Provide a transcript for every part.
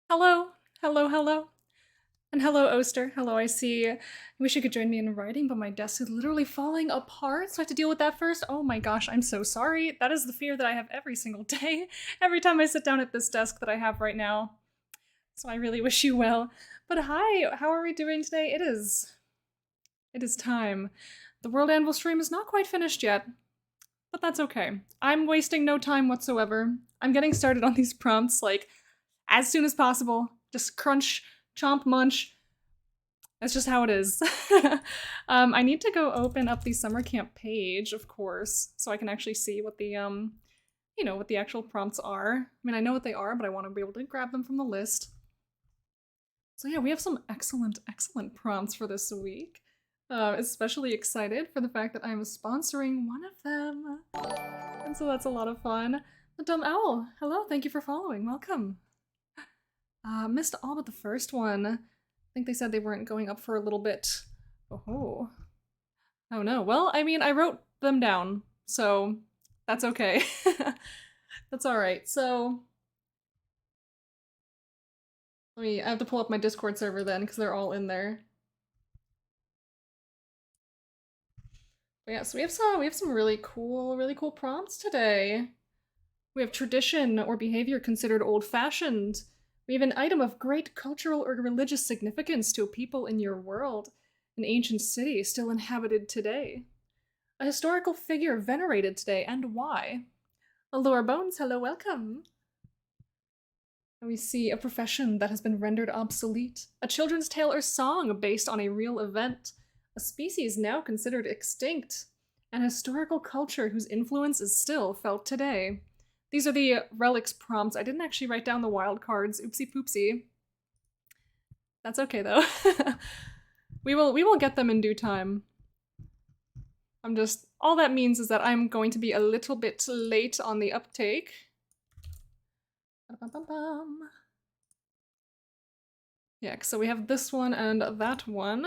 Hello, hello, hello. And hello, Oster. Hello, I see. I wish you could join me in writing, but my desk is literally falling apart, so I have to deal with that first. Oh my gosh, I'm so sorry. That is the fear that I have every single day, every time I sit down at this desk that I have right now. So I really wish you well. But hi, how are we doing today? It is time. The WorldAnvil stream is not quite finished yet, but that's okay. I'm wasting no time whatsoever. I'm getting started on these prompts, like, as soon as possible. Just crunch, chomp, munch. That's just how it is. I need to go open up the SummerCamp page, of course, so I can actually see what the what the actual prompts are. I mean, I know what they are, but I want to be able to grab them from the list. So yeah, we have some excellent, excellent prompts for this week. Especially excited for the fact that I'm sponsoring one of them. And so that's a lot of fun. The Dumb Owl, hello, thank you for following, welcome. Missed all but the first one. I think they said they weren't going up for a little bit. Oh. Oh no, well, I mean, I wrote them down, so that's okay. That's alright, so... I have to pull up my Discord server then, because they're all in there. But yeah, so we have some really cool prompts today. We have tradition or behavior considered old-fashioned. We have an item of great cultural or religious significance to a people in your world, an ancient city still inhabited today. A historical figure venerated today, and why? Allure Bones, hello, welcome. And we see a profession that has been rendered obsolete, a children's tale or song based on a real event, a species now considered extinct, an historical culture whose influence is still felt today. These are the relics prompts. I didn't actually write down the wild cards. Oopsie poopsie. That's okay though. we will get them in due time. All that means is that I'm going to be a little bit late on the uptake. Yeah, so we have this one and that one.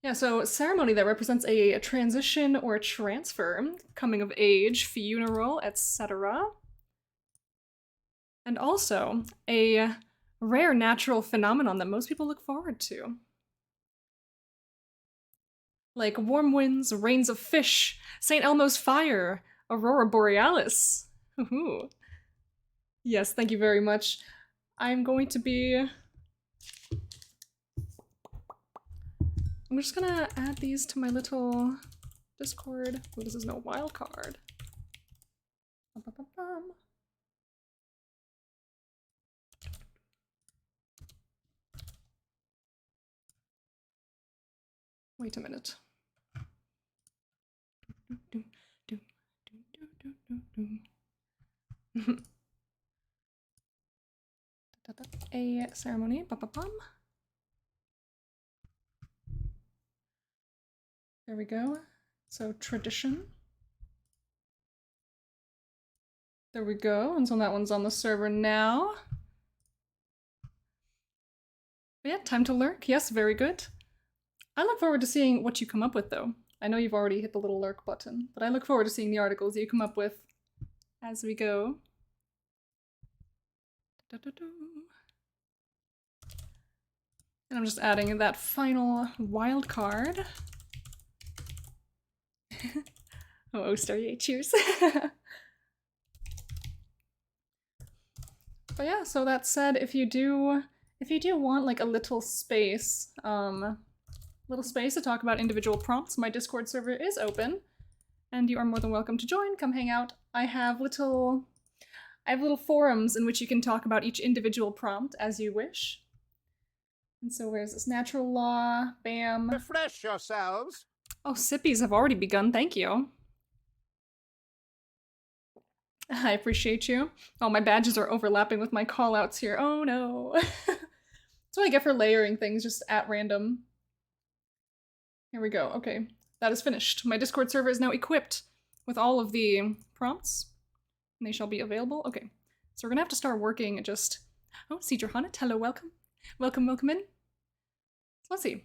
Yeah, so ceremony that represents a transition or a transfer, coming of age, funeral, etc. And also a rare natural phenomenon that most people look forward to. Like warm winds, rains of fish, St. Elmo's fire, Aurora Borealis. Ooh. Yes, thank you very much. I'm just gonna add these to my little Discord. Oh, this is no wild card. Wait a minute. A ceremony. There we go. So tradition. There we go. And so that one's on the server now. But yeah, time to lurk. Yes, very good. I look forward to seeing what you come up with, though. I know you've already hit the little lurk button, but I look forward to seeing the articles you come up with as we go. And I'm just adding that final wild card. Oh, Oster, yay, cheers. But yeah, so that said, if you do want like a little space to talk about individual prompts, my Discord server is open, and you are more than welcome to join. Come hang out. I have little forums in which you can talk about each individual prompt as you wish. And so where's this? Natural law, bam. Refresh yourselves. Oh, sippies have already begun, thank you. I appreciate you. Oh, my badges are overlapping with my callouts here. Oh no. That's what I get for layering things just at random. Here we go. Okay, that is finished. My Discord server is now equipped with all of the prompts, and they shall be available. Okay, so we're gonna have to start working just... Oh, Cedra Hunnit, hello, welcome. Welcome in. So let's see.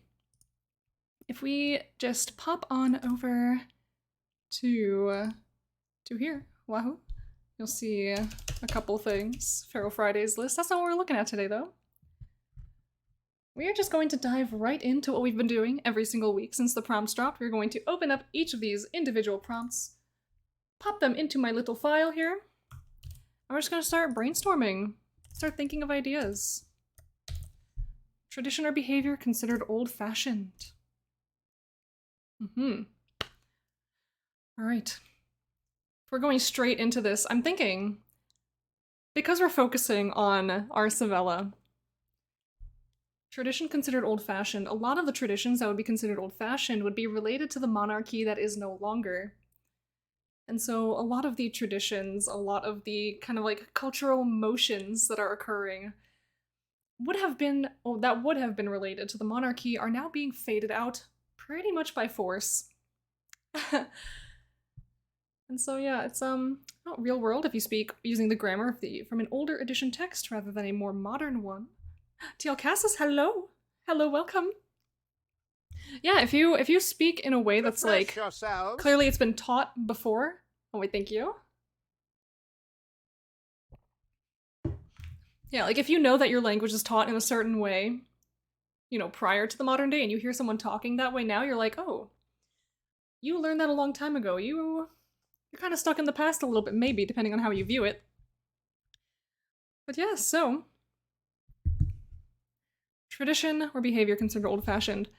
If we just pop on over to to here. Wahoo. You'll see a couple things. Feral Fridays list. That's not what we're looking at today, though. We are just going to dive right into what we've been doing every single week since the prompts dropped. We're going to open up each of these individual prompts, pop them into my little file here, and we're just going to start brainstorming, start thinking of ideas. Tradition or behavior considered old-fashioned. All right. If we're going straight into this, I'm thinking, because we're focusing on our Savella, tradition considered old-fashioned, a lot of the traditions that would be considered old-fashioned would be related to the monarchy that is no longer. And so a lot of the traditions, a lot of the kind of like cultural motions that are occurring would have been related to the monarchy are now being faded out pretty much by force. And so yeah, it's not real world if you speak using the grammar from an older edition text rather than a more modern one. TL Cassis, hello! Hello, welcome! Yeah, if you speak in a way that's like, clearly it's been taught before. Oh wait, thank you. Yeah, like if you know that your language is taught in a certain way, you know, prior to the modern day, and you hear someone talking that way now, you're like, oh, you learned that a long time ago. You're kind of stuck in the past a little bit, maybe, depending on how you view it. But yeah, so tradition or behavior considered old-fashioned.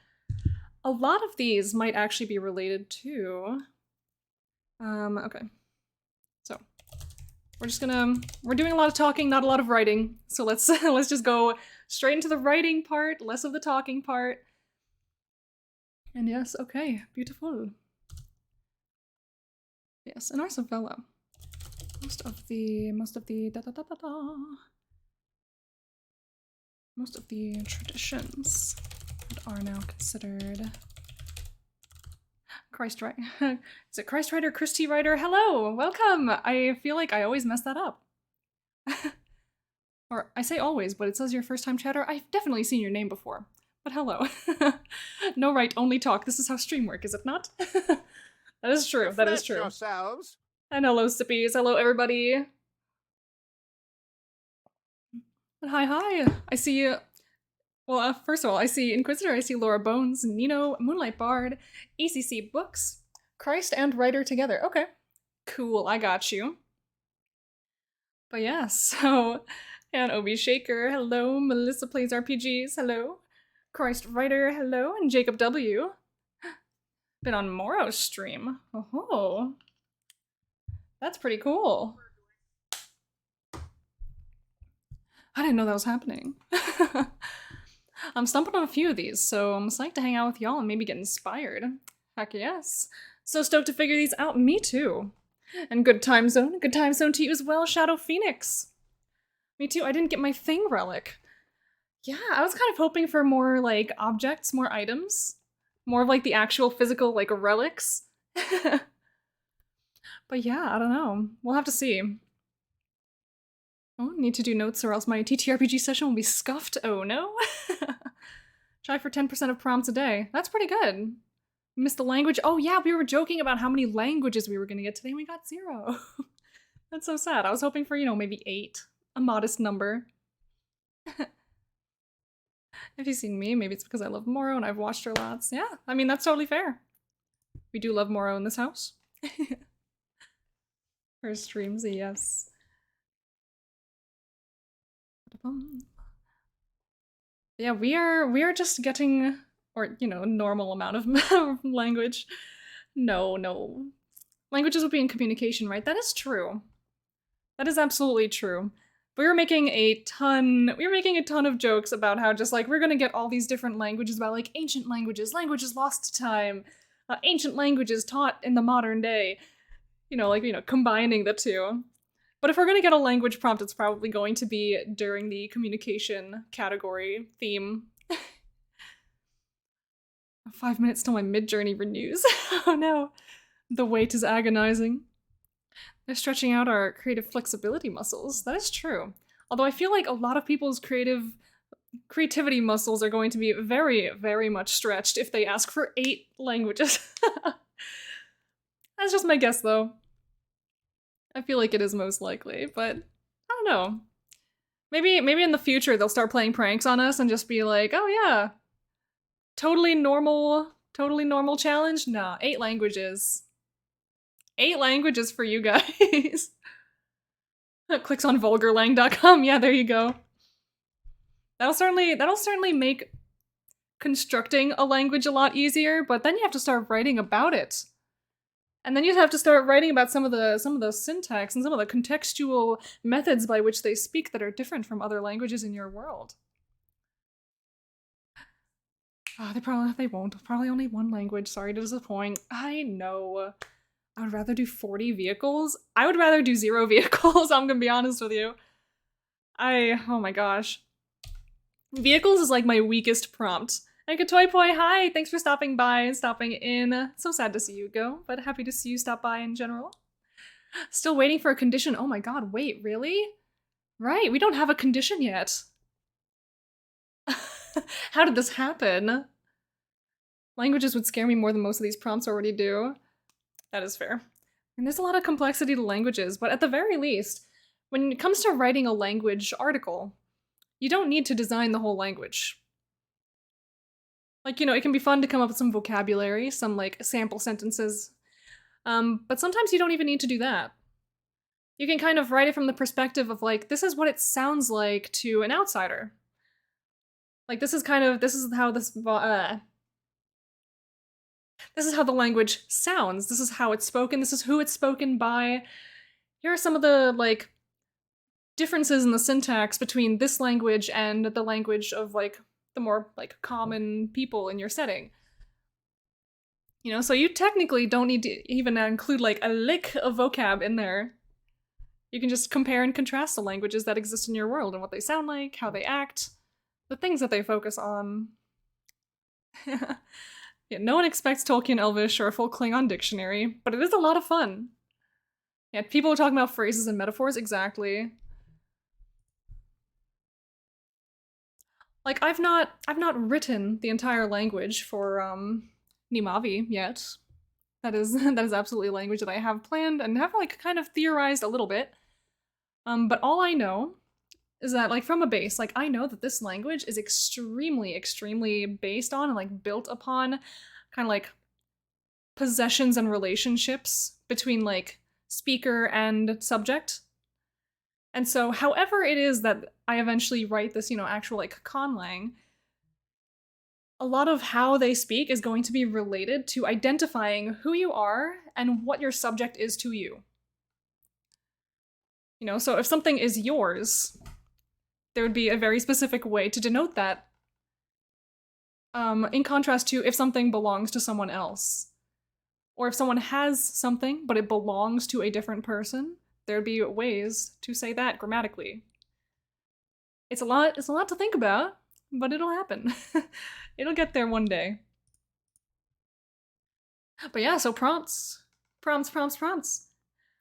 A lot of these might actually be related to... okay. So, we're doing a lot of talking, not a lot of writing, so let's just go straight into the writing part, less of the talking part. And yes, okay, beautiful. Yes, in our Savella, most of the traditions that are now considered Christ Writer. Is it Christ Writer, Christy Writer? Hello, welcome! I feel like I always mess that up. Or I say always, but it says your first time chatter. I've definitely seen your name before, but hello. No right, only talk. This is how stream work, is it not? That is true, that is true. Yourselves. And hello, Sippies. Hello, everybody. And hi. I see you. Well, first of all, I see Inquisitor, I see Laura Bones, Nino, Moonlight Bard, ECC Books, Christ and Writer together. Okay. Cool, I got you. But yeah, so... And Obi Shaker, hello. Melissa Plays RPGs, hello. Christ Writer, hello. And Jacob W. Been on Moro's stream. Oh. That's pretty cool. I didn't know that was happening. I'm stumping on a few of these, so I'm psyched to hang out with y'all and maybe get inspired. Heck yes. So stoked to figure these out. Me too. And good time zone. Good time zone to you as well, Shadow Phoenix. Me too. I didn't get my thing relic. Yeah, I was kind of hoping for more, like, objects, more items. More of, like, the actual physical, like, relics. But yeah, I don't know. We'll have to see. Oh, need to do notes or else my TTRPG session will be scuffed. Oh no. Try for 10% of prompts a day. That's pretty good. Missed the language. Oh yeah, we were joking about how many languages we were gonna get today and we got 0. That's so sad. I was hoping for, you know, maybe 8. A modest number. If you've seen me, maybe it's because I love Moro and I've watched her lots. Yeah, I mean, that's totally fair. We do love Moro in this house. Her streams, yes. Yeah, we are just getting, or, you know, a normal amount of language. No. Languages would be in communication, right? That is true. That is absolutely true. We were making a ton of jokes about how just like, we're gonna get all these different languages about like ancient languages, languages lost to time, ancient languages taught in the modern day. You know, like, you know, combining the two. But if we're gonna get a language prompt, it's probably going to be during the communication category theme. 5 minutes till my mid-journey renews. Oh no. The wait is agonizing. They're stretching out our creative flexibility muscles. That is true. Although I feel like a lot of people's creativity muscles are going to be very, very much stretched if they ask for 8 languages. That's just my guess, though. I feel like it is most likely, but I don't know. Maybe in the future they'll start playing pranks on us and just be like, oh yeah, totally normal challenge? Nah, 8 languages. 8 languages for you guys. Clicks on vulgarlang.com. Yeah, there you go. That'll certainly make constructing a language a lot easier, but then you have to start writing about it. And then you have to start writing about some of the syntax and some of the contextual methods by which they speak that are different from other languages in your world. Oh, they won't. Probably only 1 language. Sorry to disappoint. I know. I would rather do 40 vehicles. I would rather do 0 vehicles, I'm gonna be honest with you. Oh my gosh. Vehicles is like my weakest prompt. And Katoypoi, hi! Thanks for stopping by and stopping in. So sad to see you go, but happy to see you stop by in general. Still waiting for a condition. Oh my god, wait, really? Right, we don't have a condition yet. How did this happen? Languages would scare me more than most of these prompts already do. That is fair. And there's a lot of complexity to languages, but at the very least, when it comes to writing a language article, you don't need to design the whole language. Like, you know, it can be fun to come up with some vocabulary, some, like, sample sentences. But sometimes you don't even need to do that. You can kind of write it from the perspective of, like, this is what it sounds like to an outsider. Like, this is how this is how the language sounds. This is how it's spoken. This is who it's spoken by. Here are some of the, like, differences in the syntax between this language and the language of, like, the more, like, common people in your setting. You know, so you technically don't need to even include, like, a lick of vocab in there. You can just compare and contrast the languages that exist in your world and what they sound like, how they act, the things that they focus on. Yeah, no one expects Tolkien Elvish or a full Klingon dictionary, but it is a lot of fun. Yeah, people are talking about phrases and metaphors, exactly. Like, I've not written the entire language for Nimavi yet. That is absolutely a language that I have planned and have, like, kind of theorized a little bit. But all I know is that, like, from a base, like, I know that this language is extremely based on and, like, built upon kind of, like, possessions and relationships between, like, speaker and subject. And so, however it is that I eventually write this, you know, actual, like, conlang, a lot of how they speak is going to be related to identifying who you are and what your subject is to you. You know, so if something is yours, there would be a very specific way to denote that. In contrast to if something belongs to someone else. Or if someone has something, but it belongs to a different person, there'd be ways to say that grammatically. It's a lot to think about, but it'll happen. It'll get there one day. But yeah, so prompts. Prompts.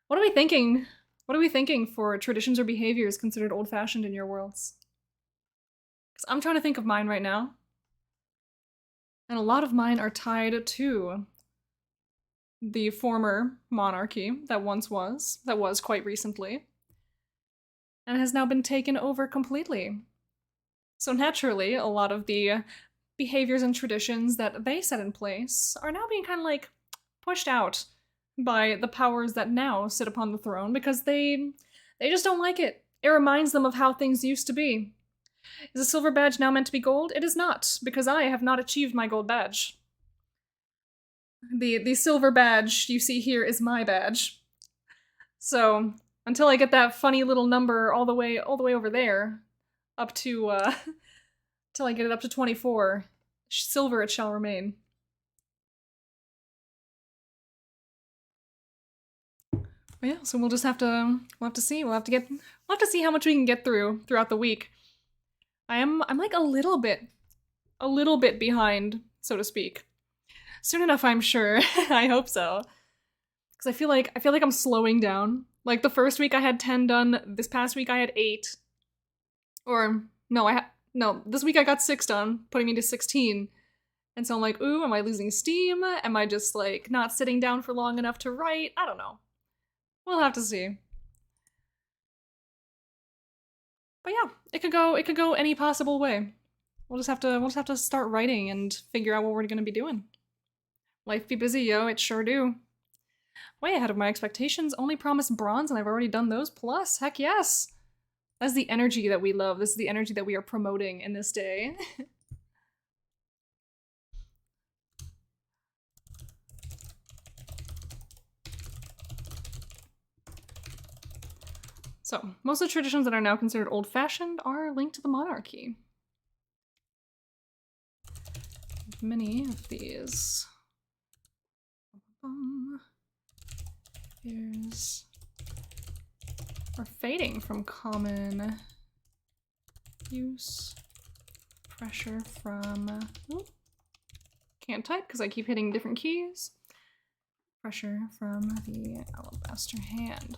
What are we thinking? What are we thinking for traditions or behaviors considered old-fashioned in your worlds? Because I'm trying to think of mine right now. And a lot of mine are tied to the former monarchy that was quite recently, and has now been taken over completely. So naturally, a lot of the behaviors and traditions that they set in place are now being kind of, like, pushed out by the powers that now sit upon the throne because they just don't like it. It reminds them of how things used to be. Is a silver badge now meant to be gold? It is not, because I have not achieved my gold badge. The silver badge you see here is my badge. So, until I get that funny little number all the way over there, up to, till I get it up to 24, silver it shall remain. But yeah, so we'll have to see. We'll have to see how much we can get throughout the week. I'm like a little bit behind, so to speak. Soon enough, I'm sure. I hope so. Because I feel like I'm slowing down. Like, the first week I had 10 done, this past week I had 8. Or, no, this week I got 6 done, putting me to 16. And so I'm like, ooh, am I losing steam? Am I just, like, not sitting down for long enough to write? I don't know. We'll have to see. But yeah, it could go any possible way. We'll just have to start writing and figure out what we're gonna be doing. Life be busy, yo, it sure do. Way ahead of my expectations, only promised bronze and I've already done those, plus, heck yes! That's the energy that we love, this is the energy that we are promoting in this day. So, most of the traditions that are now considered old-fashioned are linked to the monarchy. Many of these fears are fading from common use. Pressure from... can't type because I keep hitting different keys. Pressure from the alabaster hand.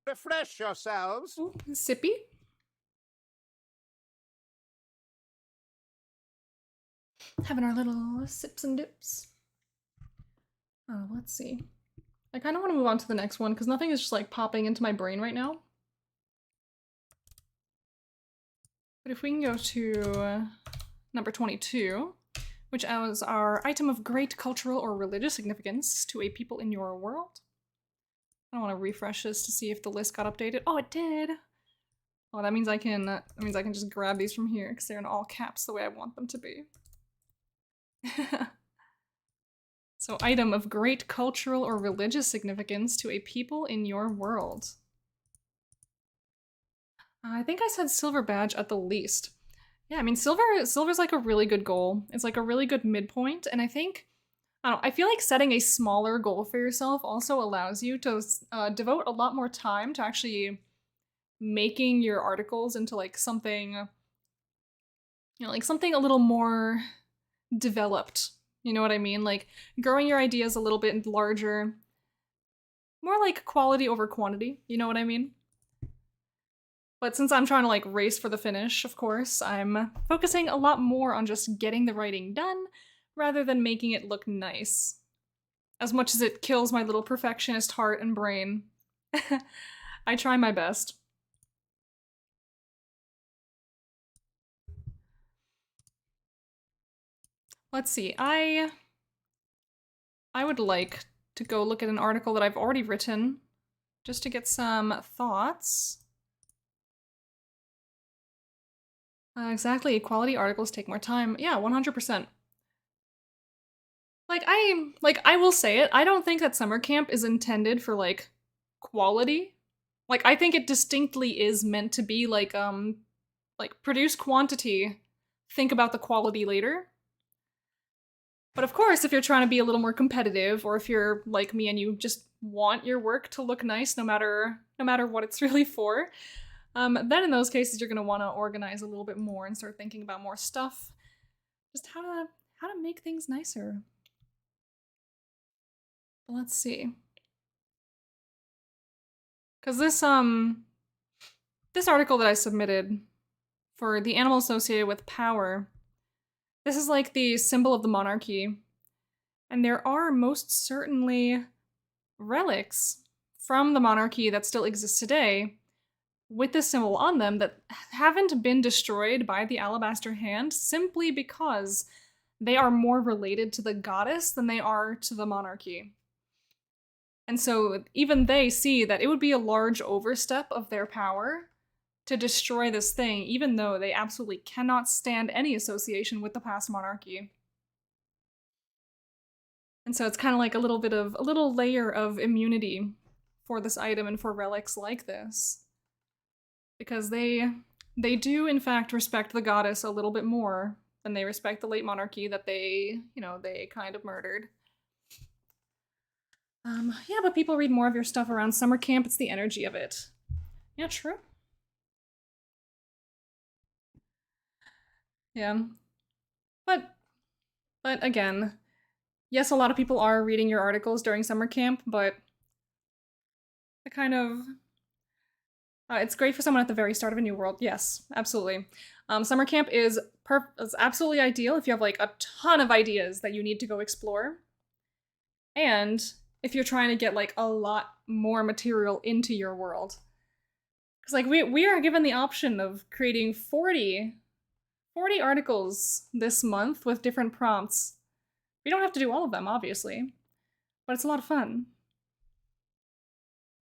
Refresh yourselves. Ooh, sippy. Having our little sips and dips. Oh, let's see. I kind of want to move on to the next one because nothing is just like popping into my brain right now. But if we can go to number 22, which is our item of great cultural or religious significance to a people in your world. I want to refresh this to see if the list got updated. Oh, it did. Oh, that means I can just grab these from here because they're in all caps the way I want them to be. So, item of great cultural or religious significance to a people in your world. I think I said silver badge at the least. Yeah, I mean, silver's like a really good goal. It's like a really good midpoint, and I think, I don't know, I feel like setting a smaller goal for yourself also allows you to devote a lot more time to actually making your articles into like something, you know, like something a little more developed. You know what I mean? Like growing your ideas a little bit larger. More like quality over quantity, you know what I mean? But since I'm trying to like race for the finish, of course, I'm focusing a lot more on just getting the writing done rather than making it look nice. As much as it kills my little perfectionist heart and brain. I try my best. Let's see, I would like to go look at an article that I've already written just to get some thoughts. Exactly, quality articles take more time. Yeah, 100%. Like I will say it, I don't think that summer camp is intended for like quality. Like I think it distinctly is meant to be like produce quantity, think about the quality later. But of course, if you're trying to be a little more competitive, or if you're like me and you just want your work to look nice no matter what it's really for, then in those cases you're gonna want to organize a little bit more and start thinking about more stuff. Just how to make things nicer. But let's see. Because this article that I submitted for the animal associated with power, this is like the symbol of the monarchy. And there are most certainly relics from the monarchy that still exist today with this symbol on them that haven't been destroyed by the alabaster hand simply because they are more related to the goddess than they are to the monarchy. And so even they see that it would be a large overstep of their power to destroy this thing, even though they absolutely cannot stand any association with the past monarchy. And so it's kind of like a little layer of immunity for this item and for relics like this. Because they do in fact respect the goddess a little bit more than they respect the late monarchy that they kind of murdered. Yeah, but people read more of your stuff around summer camp. It's the energy of it. Yeah, true. Yeah. But again, yes, a lot of people are reading your articles during summer camp, but It's great for someone at the very start of a new world. Yes, absolutely. Summer camp is absolutely ideal if you have like a ton of ideas that you need to go explore. And if you're trying to get like a lot more material into your world. Because like we are given the option of creating 40 articles this month with different prompts. We don't have to do all of them, obviously, but it's a lot of fun.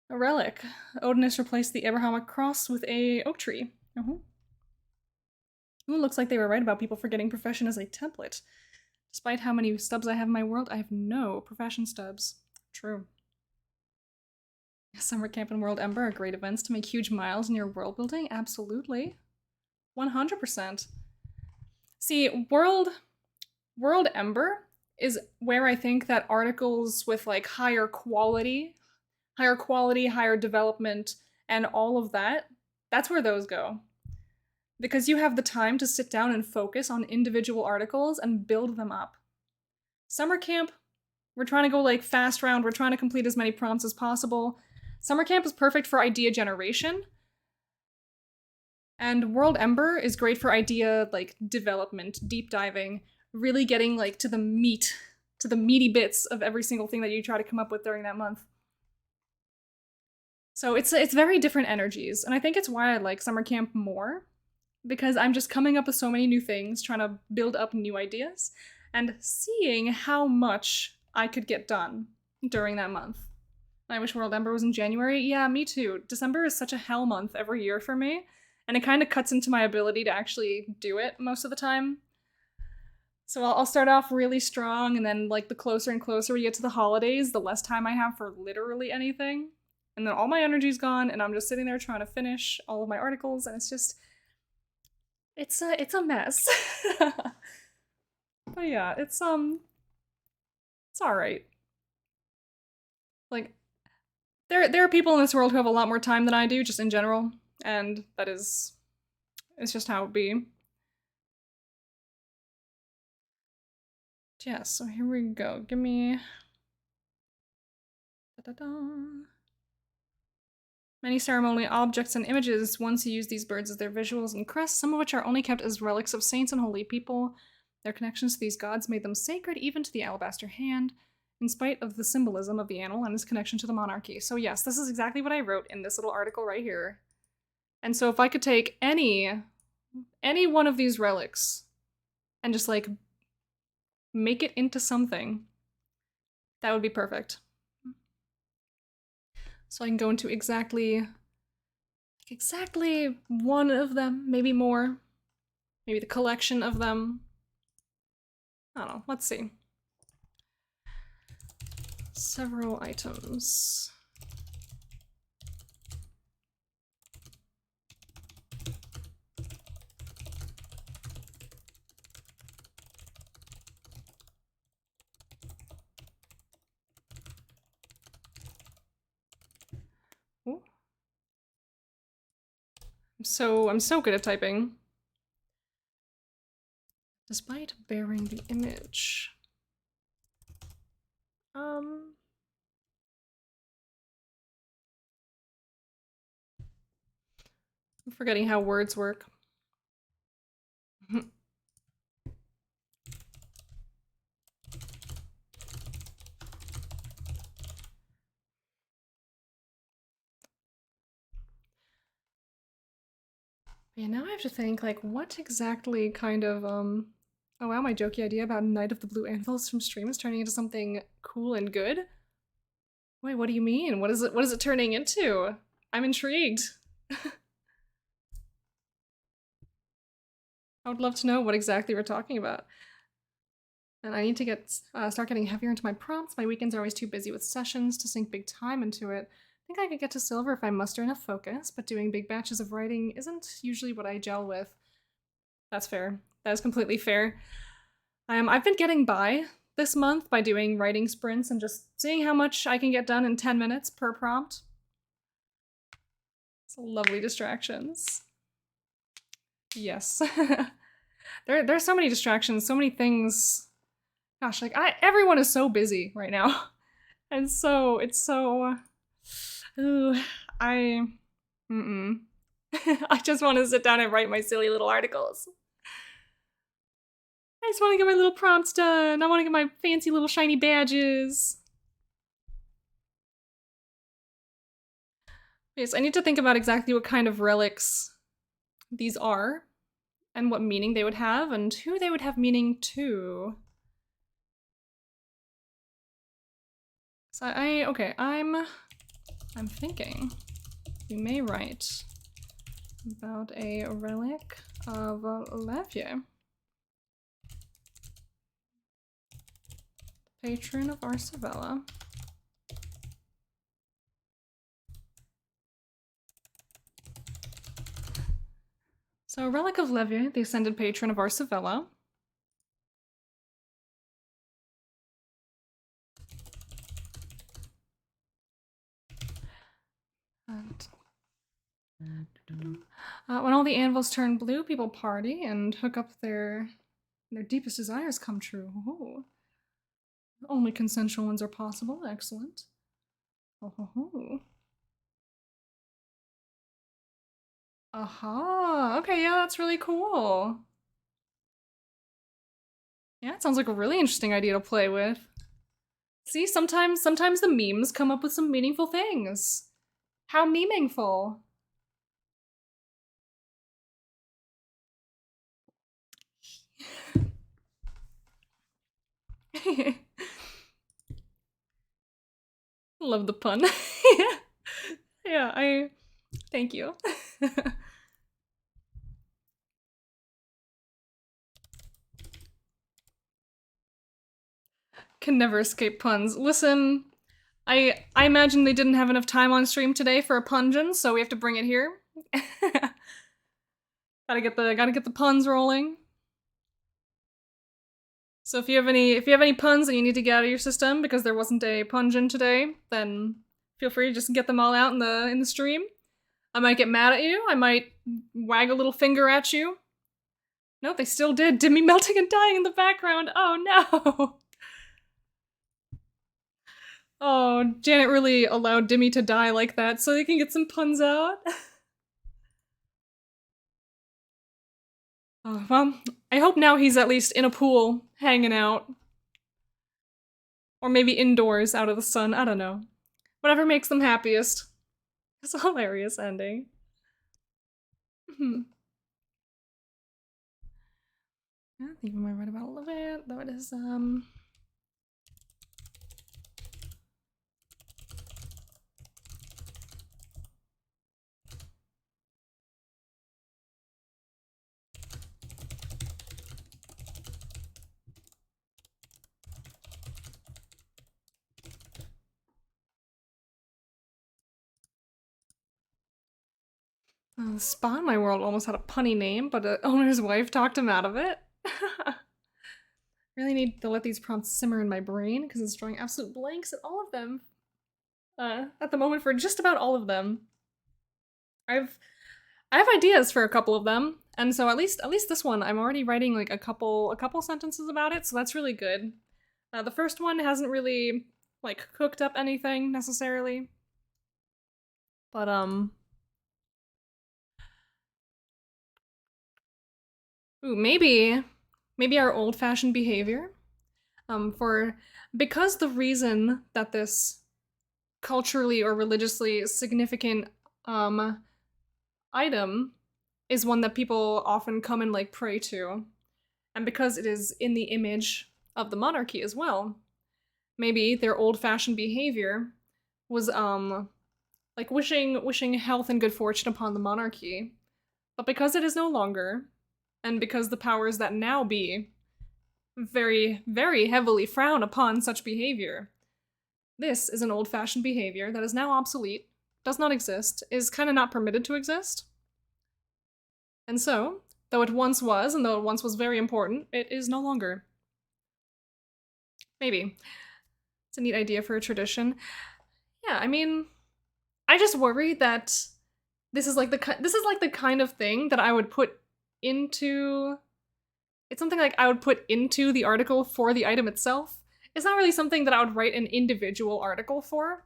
A relic. Odin has replaced the Abrahamic cross with a oak tree. Ooh, looks like they were right about people forgetting profession as a template. Despite how many stubs I have in my world, I have no profession stubs. True. Summer camp and World Ember are great events to make huge miles in your world building. Absolutely. 100%. See, World Ember is where I think that articles with like higher quality, higher development, and all of that, that's where those go. Because you have the time to sit down and focus on individual articles and build them up. Summer camp, we're trying to go like fast round, we're trying to complete as many prompts as possible. Summer camp is perfect for idea generation. And World Ember is great for idea like development, deep diving, really getting like to the meaty bits of every single thing that you try to come up with during that month. So it's very different energies, and I think it's why I like summer camp more, because I'm just coming up with so many new things, trying to build up new ideas, and seeing how much I could get done during that month. I wish World Ember was in January. Yeah, me too. December is such a hell month every year for me, and it kind of cuts into my ability to actually do it most of the time. So I'll start off really strong, and then like the closer and closer we get to the holidays, the less time I have for literally anything. And then all my energy's gone, and I'm just sitting there trying to finish all of my articles, and it's just, it's a mess. But yeah, it's all right. Like, there are people in this world who have a lot more time than I do, just in general, and it's just how it be. Yeah, so here we go. Give me. Da-da-da. Many ceremonial objects and images once use these birds as their visuals and crests, some of which are only kept as relics of saints and holy people. Their connections to these gods made them sacred even to the alabaster hand, in spite of the symbolism of the animal and its connection to the monarchy. So yes, this is exactly what I wrote in this little article right here. And so if I could take any one of these relics and just like make it into something, that would be perfect. So I can go into exactly one of them, maybe more. Maybe the collection of them. I don't know, let's see. Several items. Ooh. I'm so good at typing. Despite bearing the image. I'm forgetting how words work. Yeah, now I have to think, like, what exactly kind of, oh wow, my jokey idea about Knight of the Blue Anvils from stream is turning into something cool and good? Wait, what do you mean? What is it turning into? I'm intrigued. I would love to know what exactly we're talking about. And I need to start getting heavier into my prompts. My weekends are always too busy with sessions to sink big time into it. I think I could get to silver if I muster enough focus, but doing big batches of writing isn't usually what I gel with. That's fair. That is completely fair. I've been getting by this month by doing writing sprints and just seeing how much I can get done in 10 minutes per prompt. It's lovely distractions. Yes. There's so many distractions, so many things. Gosh, like everyone is so busy right now. And so it's so ooh, Mm-mm. I just want to sit down and write my silly little articles. I just want to get my little prompts done. I want to get my fancy little shiny badges. Yes, I need to think about exactly what kind of relics these are and what meaning they would have and who they would have meaning to. So I'm thinking we may write about a relic of Levier, patron of Arsavella. So, a relic of Levier, the ascended patron of Arsavella. And when all the anvils turn blue, people party and hook up their deepest desires come true. Ooh. Only consensual ones are possible. Excellent. Oh. Aha. Okay, yeah, that's really cool. Yeah, it sounds like a really interesting idea to play with. See, sometimes the memes come up with some meaningful things. How meaningful. Love the pun. Yeah, thank you. Can never escape puns. Listen, I imagine they didn't have enough time on stream today for a pungin, so we have to bring it here. gotta get the puns rolling. So if you have any puns that you need to get out of your system because there wasn't a pungin today, then feel free to just get them all out in the stream. I might get mad at you. I might wag a little finger at you. No, they still did. Dimmy melting and dying in the background. Oh no. Oh, Janet really allowed Dimmy to die like that so they can get some puns out. Oh, well, I hope now he's at least in a pool, hanging out. Or maybe indoors, out of the sun, I don't know. Whatever makes them happiest. It's a hilarious ending. I think we might write about a little bit, though it is, Spawn My World almost had a punny name, but the owner's wife talked him out of it. Really need to let these prompts simmer in my brain because it's drawing absolute blanks at all of them. At the moment for just about all of them. I have ideas for a couple of them, and so at least this one I'm already writing like a couple sentences about it, so that's really good. The first one hasn't really like cooked up anything necessarily, but ooh, maybe our old-fashioned behavior. Because the reason that this culturally or religiously significant item is one that people often come and like pray to, and because it is in the image of the monarchy as well, maybe their old-fashioned behavior was like wishing health and good fortune upon the monarchy, but because it is no longer, and because the powers that now be very, very heavily frown upon such behavior, this is an old-fashioned behavior that is now obsolete, does not exist, is kind of not permitted to exist. And so, though it once was, and though it once was very important, it is no longer. Maybe. It's a neat idea for a tradition. Yeah, I mean, I just worry that this is like the kind of thing that I would put into. It's something like I would put into the article for the item itself. It's not really something that I would write an individual article for.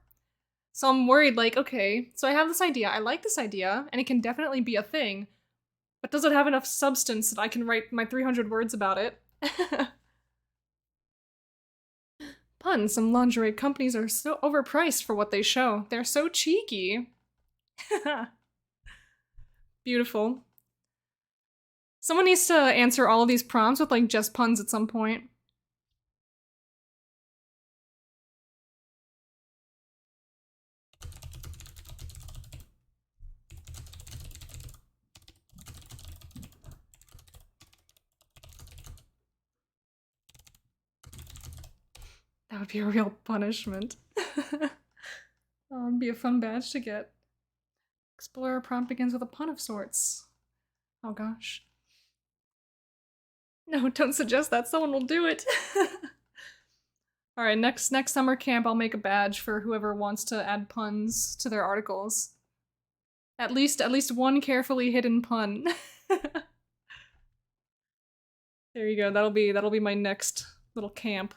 So I'm worried, like, okay, so I have this idea, I like this idea, and it can definitely be a thing, but does it have enough substance that I can write my 300 words about it? Pun, some lingerie companies are so overpriced for what they show. They're so cheeky. Beautiful. Someone needs to answer all of these prompts with, like, just puns at some point. That would be a real punishment. Oh, it'd be a fun badge to get. Explorer prompt begins with a pun of sorts. Oh gosh. No, don't suggest that. Someone will do it. All right, next summer camp, I'll make a badge for whoever wants to add puns to their articles. At least one carefully hidden pun. There you go. That'll be my next little camp.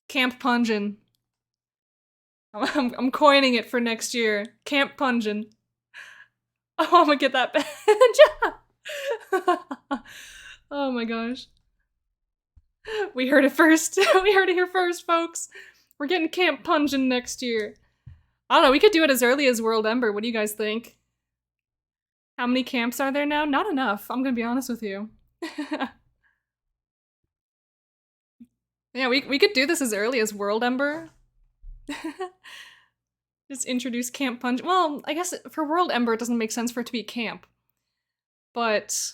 Camp Pungin. I'm coining it for next year. Camp Pungin. Oh, I'm gonna get that badge. Oh my gosh. We heard it first. We heard it here first, folks. We're getting Camp Pungin next year. I don't know, we could do it as early as World Ember. What do you guys think? How many camps are there now? Not enough, I'm gonna be honest with you. Yeah, we could do this as early as World Ember. Just introduce Camp Punch. Well, I guess for World Ember, it doesn't make sense for it to be camp. But,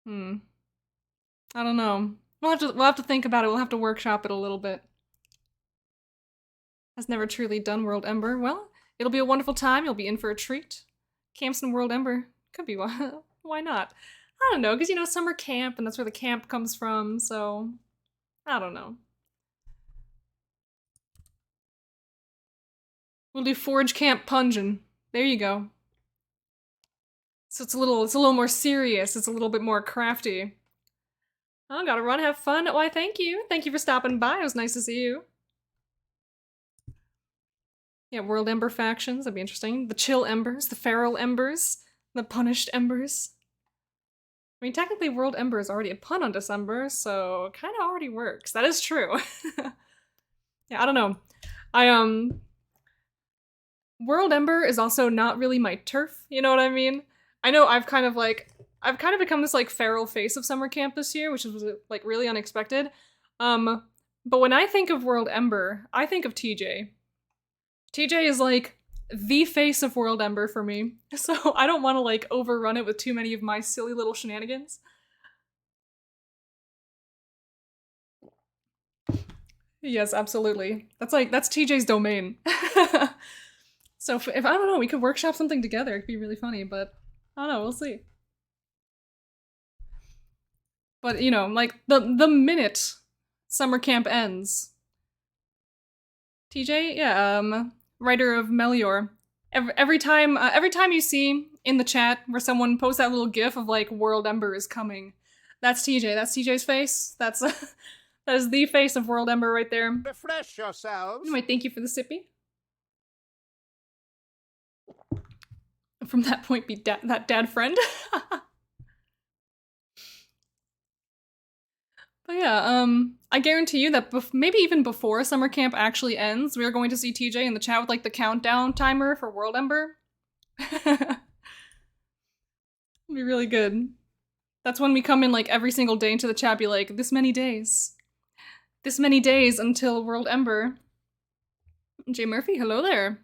I don't know. We'll have to think about it. We'll have to workshop it a little bit. Has never truly done World Ember. Well, it'll be a wonderful time. You'll be in for a treat. Camps in World Ember could be one. Why not? I don't know, because you know summer camp, and that's where the camp comes from. So, I don't know. We'll do Forge Camp Pungin. There you go. So it's a little more serious. It's a little bit more crafty. Oh, gotta run, have fun. Why, thank you. Thank you for stopping by. It was nice to see you. Yeah, World Ember factions. That'd be interesting. The Chill Embers, the Feral Embers, the Punished Embers. I mean, technically, World Ember is already a pun on December, so it kind of already works. That is true. Yeah, I don't know. World Ember is also not really my turf, you know what I mean? I know I've kind of become this like feral face of summer camp this year, which was like really unexpected. But when I think of World Ember, I think of TJ. TJ is like the face of World Ember for me, so I don't want to like overrun it with too many of my silly little shenanigans. Yes, absolutely. That's TJ's domain. So if I don't know, we could workshop something together. It could be really funny, but I don't know, we'll see. But you know, like the minute summer camp ends, TJ, yeah, writer of Melior. Every time you see in the chat where someone posts that little gif of like World Ember is coming, that's TJ. That's TJ's face. That's that is the face of World Ember right there. Refresh yourselves. Anyway, thank you for the sippy. From that point, be that dad friend. But yeah, I guarantee you that maybe even before summer camp actually ends, we are going to see TJ in the chat with like the countdown timer for World Ember. It'll be really good. That's when we come in like every single day into the chat, be like, this many days until World Ember. J Murphy, hello there.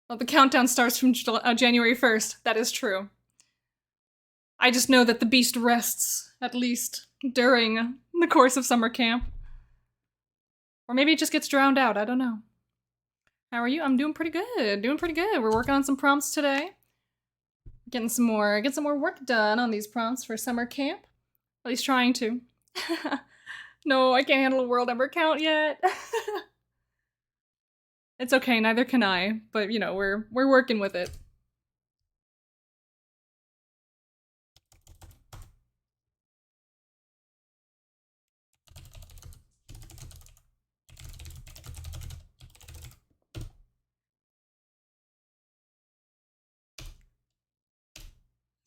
Well, the countdown starts from January 1st. That is true. I just know that the beast rests, at least, during the course of summer camp. Or maybe it just gets drowned out, I don't know. How are you? I'm doing pretty good, We're working on some prompts today. Getting some more work done on these prompts for summer camp. At least trying to. No, I can't handle a World Ember count yet. It's okay, neither can I, but you know, we're working with it.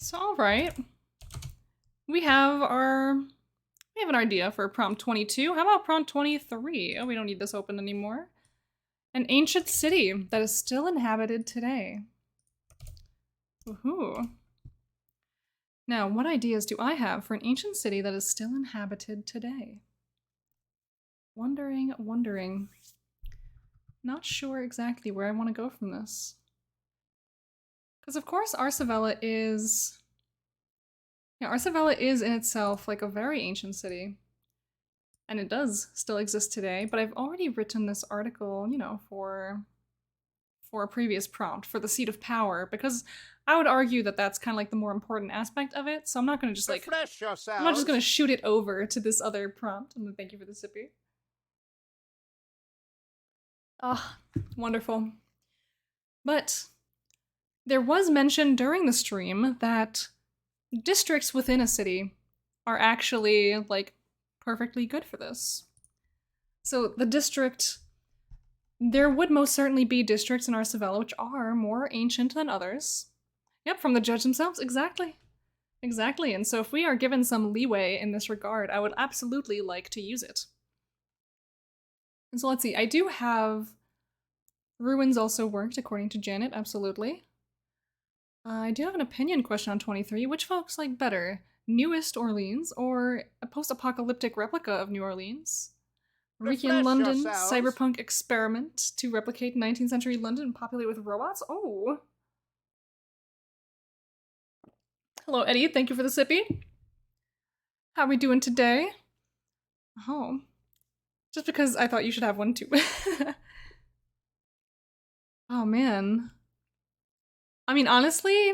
So alright. We have an idea for prompt 22. How about prompt 23? Oh, we don't need this open anymore. An ancient city that is still inhabited today. Woohoo. Now, what ideas do I have for an ancient city that is still inhabited today? Wondering. Not sure exactly where I want to go from this. Because of course Arsavella is... Yeah, Arsavella is in itself like a very ancient city. And it does still exist today, but I've already written this article, you know, for a previous prompt, for the Seat of Power, because I would argue that that's kind of like the more important aspect of it, so I'm not going to just like... Refresh yourselves. I'm not just going to shoot it over to this other prompt. And thank you for the sippy. Ah, wonderful. But there was mention during the stream that districts within a city are actually, like, perfectly good for this. So the district... There would most certainly be districts in Arsavella which are more ancient than others. Yep, from the judge themselves, exactly. Exactly, and so if we are given some leeway in this regard, I would absolutely like to use it. And so let's see, I do have... Ruins also worked, according to Janet, absolutely. I do have an opinion question on 23. Which folks like better? Newest Orleans or a post-apocalyptic replica of New Orleans? Rican London, yourselves. cyberpunk experiment to replicate 19th century London and populate with robots? Oh. Hello, Eddie. Thank you for the sippy. How are we doing today? Oh. Just because I thought you should have one too. Oh, man. I mean, honestly,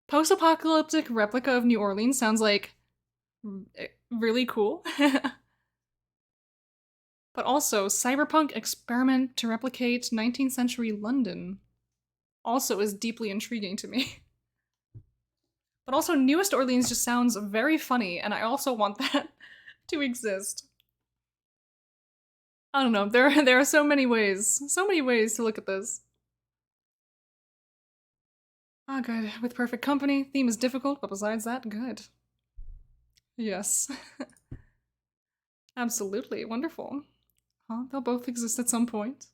post-apocalyptic replica of New Orleans sounds like really cool. But also, cyberpunk experiment to replicate 19th century London also is deeply intriguing to me. But also, Newest Orleans just sounds very funny, and I also want that to exist. I don't know, there are so many ways to look at this. Ah, good. With perfect company. Theme is difficult, but besides that, good. Yes. Absolutely. Wonderful. Huh? They'll both exist at some point.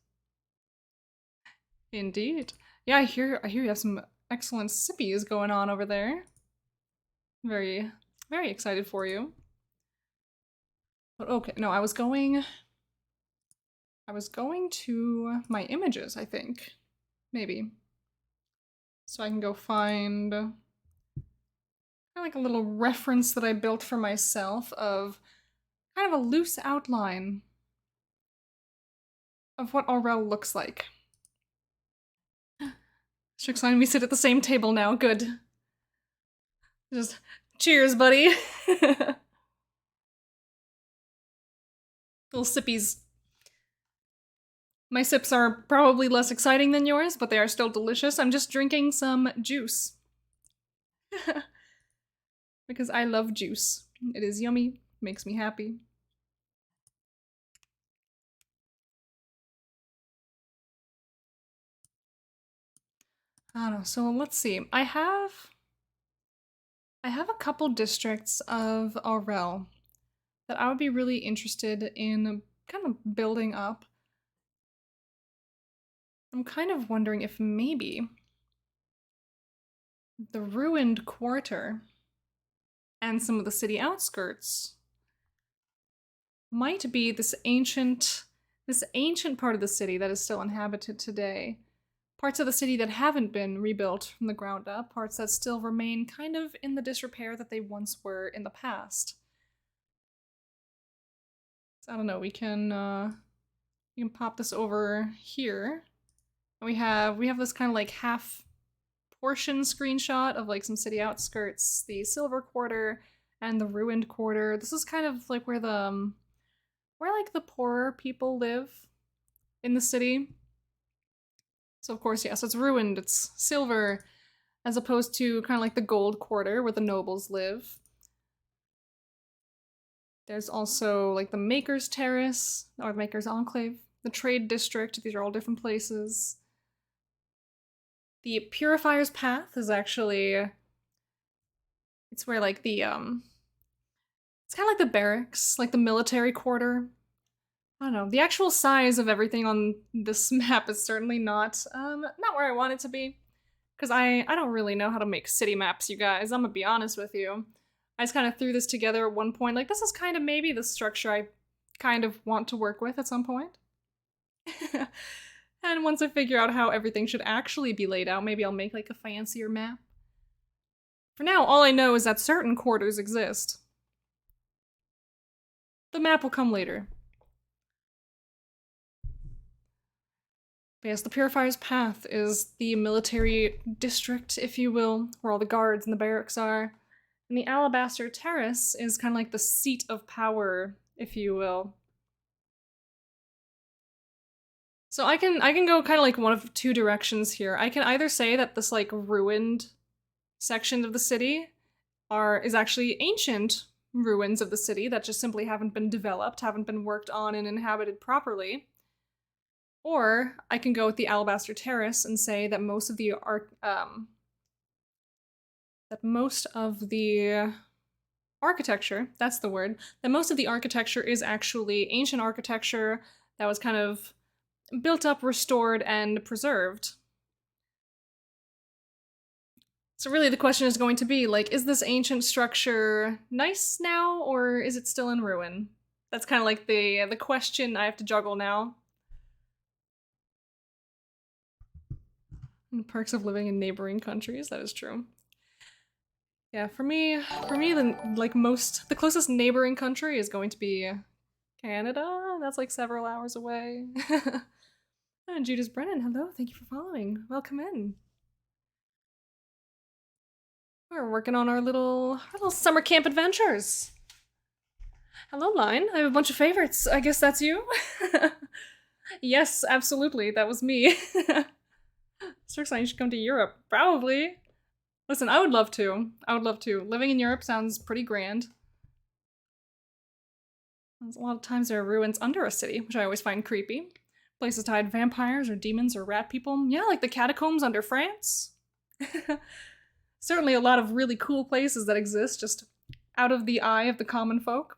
Indeed. Yeah, I hear you have some excellent sippies going on over there. Very, very excited for you. But okay, no, I was going to my images, I think. Maybe. So I can go find kind of like a little reference that I built for myself of kind of a loose outline of what Aurel looks like. Strix and we sit at the same table now, good. Just cheers, buddy. Little sippies. My sips are probably less exciting than yours, but they are still delicious. I'm just drinking some juice. Because I love juice. It is yummy, makes me happy. I don't know, so let's see. I have a couple districts of Aurel that I would be really interested in kind of building up. I'm kind of wondering if maybe the ruined quarter and some of the city outskirts might be this ancient part of the city that is still inhabited today. Parts of the city that haven't been rebuilt from the ground up, parts that still remain kind of in the disrepair that they once were in the past. So I don't know, we can pop this over here. And we have this kind of like half portion screenshot of like some city outskirts, the Silver Quarter and the Ruined Quarter. This is kind of like where like the poorer people live in the city. So of course, yes, it's ruined, it's silver, as opposed to kind of like the Gold Quarter where the nobles live. There's also like the Maker's Terrace, or the Maker's Enclave, the Trade District, these are all different places. The Purifier's Path is actually It's where like the it's kind of like the barracks, like the military quarter. I don't know. The actual size of everything on this map is certainly not where I want it to be. Because I don't really know how to make city maps, you guys. I'm gonna be honest with you. I just kind of threw this together at one point. Like, this is kind of maybe the structure I kind of want to work with at some point. And once I figure out how everything should actually be laid out, maybe I'll make like a fancier map. For now, all I know is that certain quarters exist. The map will come later. But yes, the Purifier's Path is the military district, if you will, where all the guards and the barracks are. And the Alabaster Terrace is kind of like the seat of power, if you will. So I can go kind of like one of two directions here. I can either say that this like ruined section of the city is actually ancient ruins of the city that just simply haven't been developed, haven't been worked on and inhabited properly. Or I can go with the Alabaster Terrace and say that most of the architecture, that's the word, that most of the architecture is actually ancient architecture that was kind of built up, restored, and preserved. So really the question is going to be, like, is this ancient structure nice now, or is it still in ruin? That's kind of like the question I have to juggle now. And the perks of living in neighboring countries, that is true. Yeah, for me, the closest neighboring country is going to be Canada. That's like several hours away. And Judas Brennan, hello, thank you for following. Welcome in. We're working on our little summer camp adventures. Hello, Line. I have a bunch of favorites. I guess that's you? Yes, absolutely. That was me. Sirkson, you should come to Europe. Probably. Listen, I would love to. I would love to. Living in Europe sounds pretty grand. There's a lot of times there are ruins under a city, which I always find creepy. Places to hide vampires or demons or rat people. Yeah, like the catacombs under France. Certainly a lot of really cool places that exist just out of the eye of the common folk.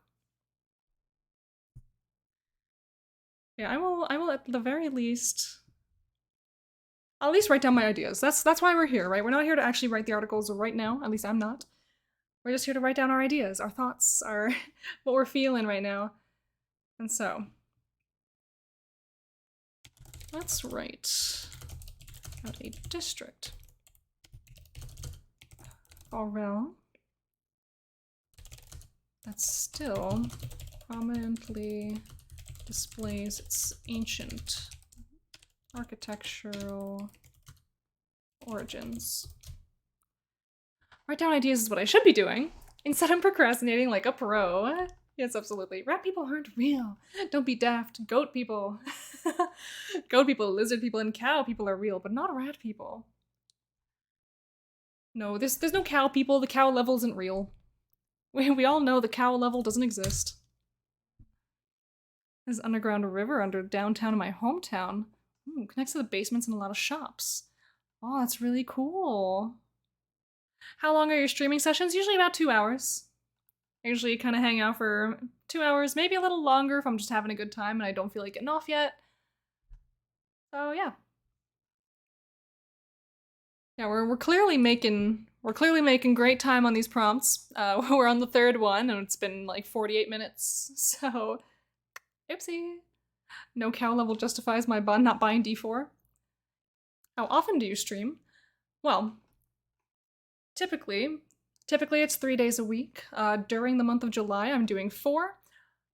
Yeah, I will at the very least I'll at least write down my ideas. That's why we're here, right? We're not here to actually write the articles right now, at least I'm not. We're just here to write down our ideas, our thoughts, our what we're feeling right now. And so let's write out a district. Aurel. That still prominently displays its ancient architectural origins. Write down ideas is what I should be doing. Instead I'm procrastinating like a pro. Yes, absolutely. Rat people aren't real. Don't be daft. Goat people. Goat people, lizard people, and cow people are real, but not rat people. No, there's no cow people. The cow level isn't real. We all know the cow level doesn't exist. There's an underground river under downtown in my hometown. Ooh, connects to the basements and a lot of shops. Oh, that's really cool. How long are your streaming sessions? Usually about 2 hours. I usually kind of hang out for 2 hours, maybe a little longer if I'm just having a good time and I don't feel like getting off yet. So yeah. Yeah, we're clearly making great time on these prompts. We're on the third one and it's been like 48 minutes. So oopsie. No cow level justifies my not buying D4. How often do you stream? Well, typically it's 3 days a week. During the month of July, I'm doing 4.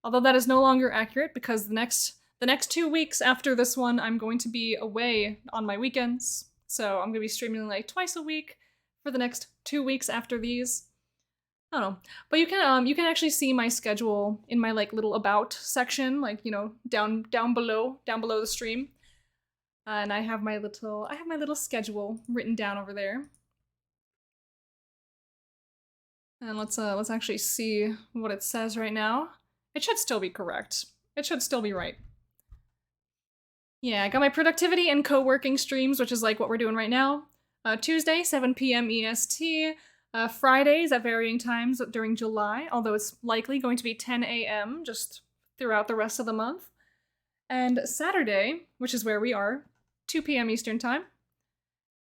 Although that is no longer accurate because the next 2 weeks after this one, I'm going to be away on my weekends. So I'm gonna be streaming like twice a week for the next 2 weeks after these. I don't know, but you can actually see my schedule in my like little about section, like, you know, down below the stream, and I have my little schedule written down over there. And let's actually see what it says right now. It should still be correct. It should still be right. Yeah, I got my productivity and co-working streams, which is like what we're doing right now. Tuesday, 7 p.m. EST. Fridays at varying times during July, although it's likely going to be 10 a.m. just throughout the rest of the month. And Saturday, which is where we are, 2 p.m. Eastern Time.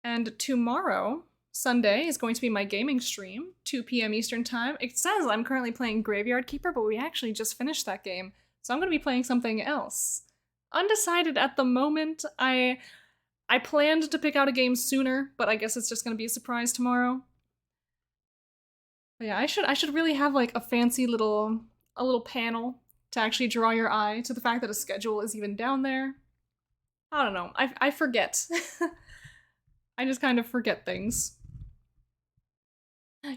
And tomorrow, Sunday, is going to be my gaming stream, 2 p.m. Eastern Time. It says I'm currently playing Graveyard Keeper, but we actually just finished that game, so I'm going to be playing something else. Undecided at the moment. I planned to pick out a game sooner, but I guess it's just going to be a surprise tomorrow. But yeah, I should really have like a fancy little panel to actually draw your eye to the fact that a schedule is even down there. I don't know. I forget. I just kind of forget things.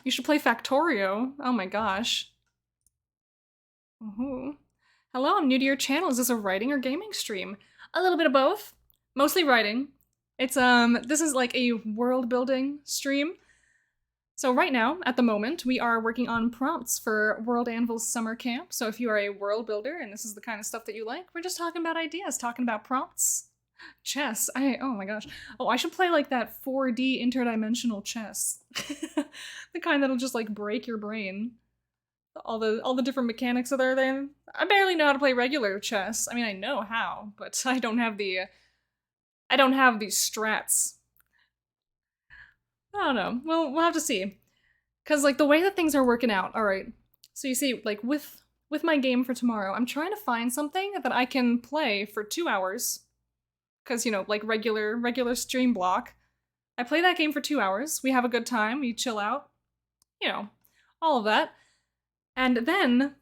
You should play Factorio. Oh my gosh. Ooh. Hello, I'm new to your channel. Is this a writing or gaming stream? A little bit of both. Mostly writing. It's this is like a world building stream. So right now, at the moment, we are working on prompts for WorldAnvil's SummerCamp. So if you are a world builder and this is the kind of stuff that you like, we're just talking about ideas, talking about prompts. Chess. Oh my gosh. Oh, I should play like that 4D interdimensional chess. The kind that'll just like break your brain. All the different mechanics that are there. I barely know how to play regular chess. I mean, I know how, but I don't have the strats. I don't know. Well, we'll have to see. Cause like the way that things are working out, alright. So you see, like with my game for tomorrow, I'm trying to find something that I can play for 2 hours. Cause, you know, like regular stream block. I play that game for 2 hours. We have a good time, we chill out. You know, all of that. And then,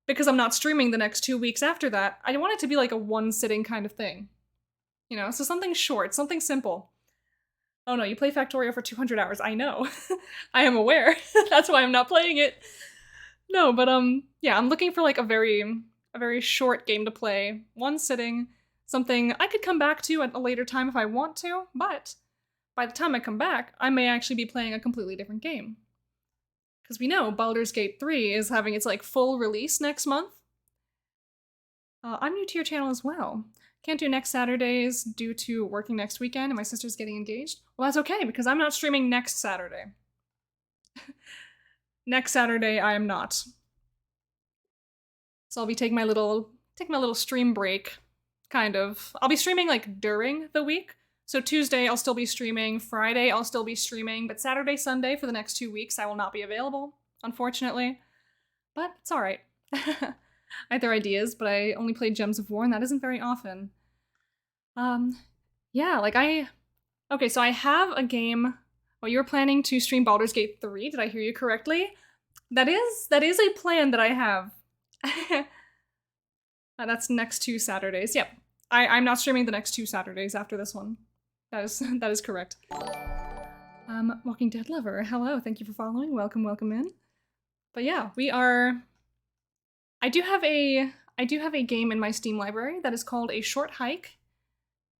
because I'm not streaming the next 2 weeks after that, I want it to be like a one sitting kind of thing. You know, so something short, something simple. Oh no, you play Factorio for 200 hours. I know. I am aware. That's why I'm not playing it. No, but yeah, I'm looking for like a very short game to play, one sitting, something I could come back to at a later time if I want to, but by the time I come back, I may actually be playing a completely different game. Because we know Baldur's Gate 3 is having its like full release next month. I'm new to your channel as well. Can't do next Saturdays due to working next weekend and my sister's getting engaged. Well, that's okay because I'm not streaming next Saturday. Next Saturday, I am not. So I'll be taking my little stream break, kind of. I'll be streaming like during the week. So Tuesday I'll still be streaming, Friday I'll still be streaming, but Saturday, Sunday for the next 2 weeks I will not be available, unfortunately. But it's alright. I had their ideas, but I only played Gems of War, and that isn't very often. Yeah, like okay, so I have a game. Well, you were planning to stream Baldur's Gate 3, did I hear you correctly? That is a plan that I have. That's next 2 Saturdays. Yep. I'm not streaming the next 2 Saturdays after this one. That is correct. Walking Dead Lover, hello, thank you for following. Welcome in. But yeah, we are. I do have a game in my Steam library that is called A Short Hike,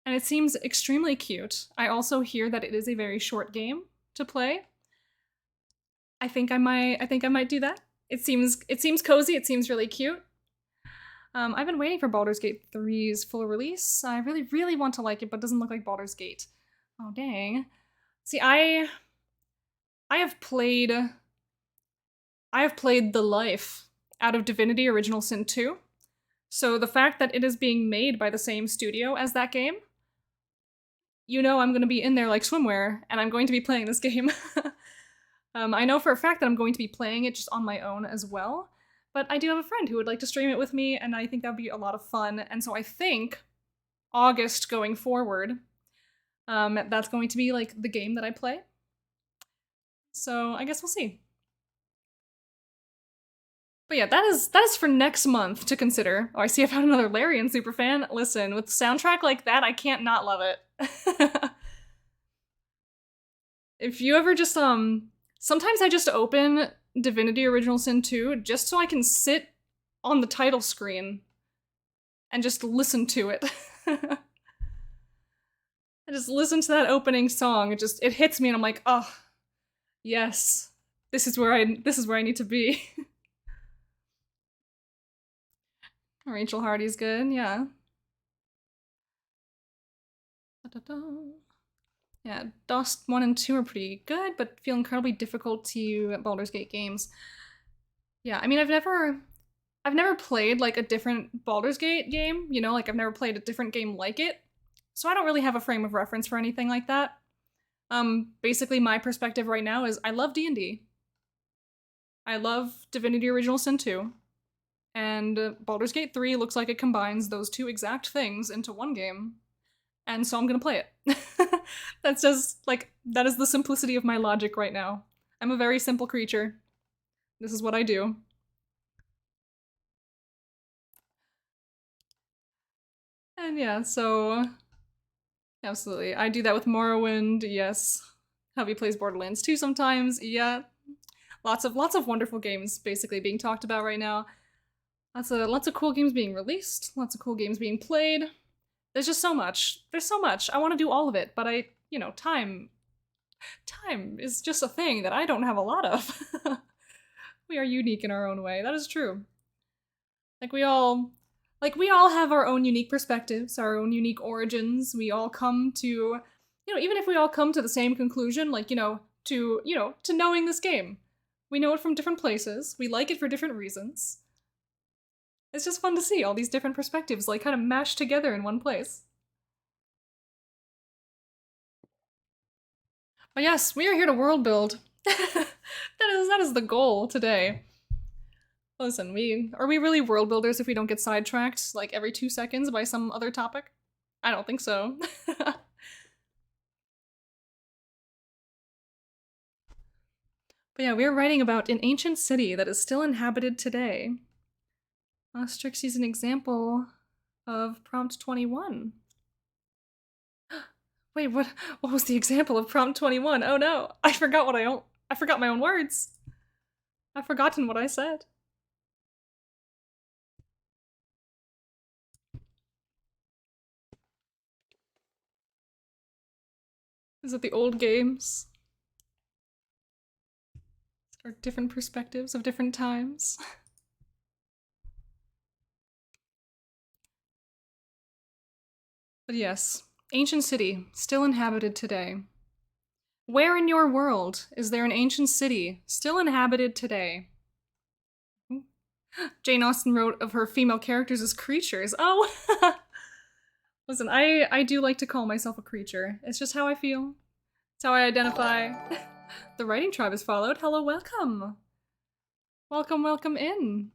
and it seems extremely cute. I also hear that it is a very short game to play. I think I might do that. It seems cozy, it seems really cute. I've been waiting for Baldur's Gate 3's full release. I really want to like it, but it doesn't look like Baldur's Gate. Oh dang. See, I have played the life out of Divinity Original Sin 2. So the fact that it is being made by the same studio as that game, you know I'm going to be in there like swimwear, and I'm going to be playing this game. I know for a fact that I'm going to be playing it just on my own as well, but I do have a friend who would like to stream it with me, and I think that would be a lot of fun, and so I think August going forward, that's going to be like the game that I play. So I guess we'll see. But yeah, that is for next month to consider. Oh, I see I found another Larian superfan. Listen, with soundtrack like that, I can't not love it. If you ever just, sometimes I just open Divinity Original Sin 2 just so I can sit on the title screen and just listen to it. I just listen to that opening song. It hits me and I'm like, oh, yes, this is where I need to be. Rachel Hardy's good, yeah. Yeah, Dust 1 and 2 are pretty good, but feel incredibly difficult to Baldur's Gate games. Yeah, I mean, I've never played like a different Baldur's Gate game, you know, like I've never played a different game like it. So I don't really have a frame of reference for anything like that. Basically my perspective right now is I love D&D. I love Divinity Original Sin 2. And Baldur's Gate 3 looks like it combines those two exact things into one game. And so I'm gonna play it. That's just, like, that is the simplicity of my logic right now. I'm a very simple creature. This is what I do. And yeah, so absolutely. I do that with Morrowind, yes. Hubby plays Borderlands 2 sometimes, yeah. Lots of wonderful games basically being talked about right now. Lots of cool games being released, lots of cool games being played. There's just so much. There's so much. I want to do all of it, but time is just a thing that I don't have a lot of. We are unique in our own way. That is true. Like we all have our own unique perspectives, our own unique origins. We all come to, even if we all come to the same conclusion, like, to knowing this game. We know it from different places. We like it for different reasons. It's just fun to see all these different perspectives like kind of mashed together in one place. But yes, we are here to world build. That is the goal today. Listen, are we really world builders if we don't get sidetracked like every 2 seconds by some other topic? I don't think so. But yeah, we're writing about an ancient city that is still inhabited today. Strix is an example of prompt 21. Wait, what was the example of prompt 21? Oh no, I forgot my own words. I've forgotten what I said. Is it the old games? Or different perspectives of different times? But yes, ancient city, still inhabited today. Where in your world is there an ancient city still inhabited today? Jane Austen wrote of her female characters as creatures. Oh! Listen, I do like to call myself a creature. It's just how I feel. It's how I identify. The writing tribe is followed. Hello, welcome. Welcome in.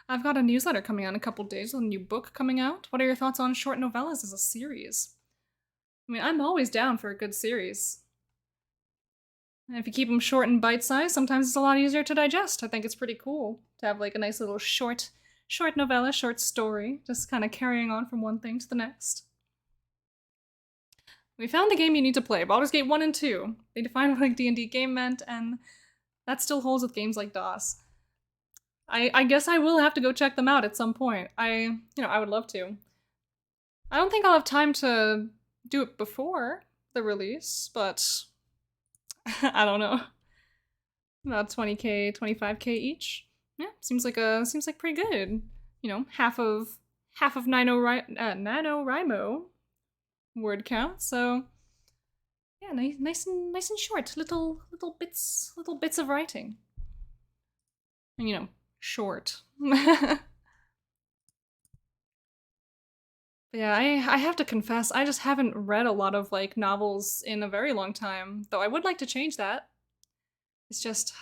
I've got a newsletter coming out in a couple days with a new book coming out. What are your thoughts on short novellas as a series? I mean, I'm always down for a good series. And if you keep them short and bite-sized, sometimes it's a lot easier to digest. I think it's pretty cool to have like a nice little short novella, short story, just kind of carrying on from one thing to the next. We found the game you need to play, Baldur's Gate 1 and 2. They defined what a D&D game meant, and that still holds with games like DOS. I guess I will have to go check them out at some point. I would love to. I don't think I'll have time to do it before the release, but I don't know. About 20k, 25k each. Yeah, seems like pretty good. Half of NaNoWriMo word count. So yeah, nice and short. Little bits of writing. And short. But yeah, I have to confess, I just haven't read a lot of like novels in a very long time. Though I would like to change that. It's just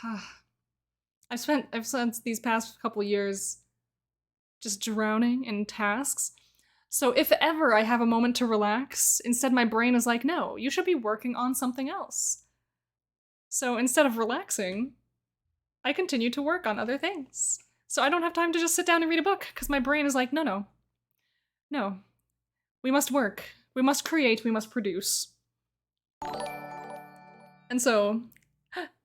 I've spent these past couple years just drowning in tasks. So if ever I have a moment to relax, instead my brain is like, no, you should be working on something else. So instead of relaxing, I continue to work on other things. So I don't have time to just sit down and read a book, because my brain is like, no. We must work. We must create. We must produce. And so,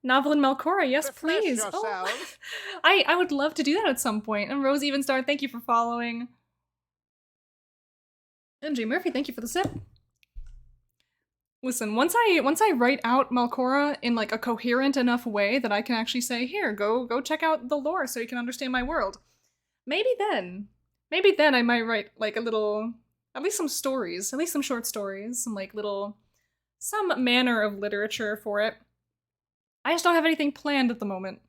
novel in Malcora, yes, please. Oh, I would love to do that at some point. And Rose Evenstar, thank you for following. And J Murphy, thank you for the sip. Listen, once I write out Malcora in like a coherent enough way that I can actually say, here, go check out the lore so you can understand my world. Maybe then I might write like a little, at least some stories, at least some short stories, some like little some manner of literature for it. I just don't have anything planned at the moment.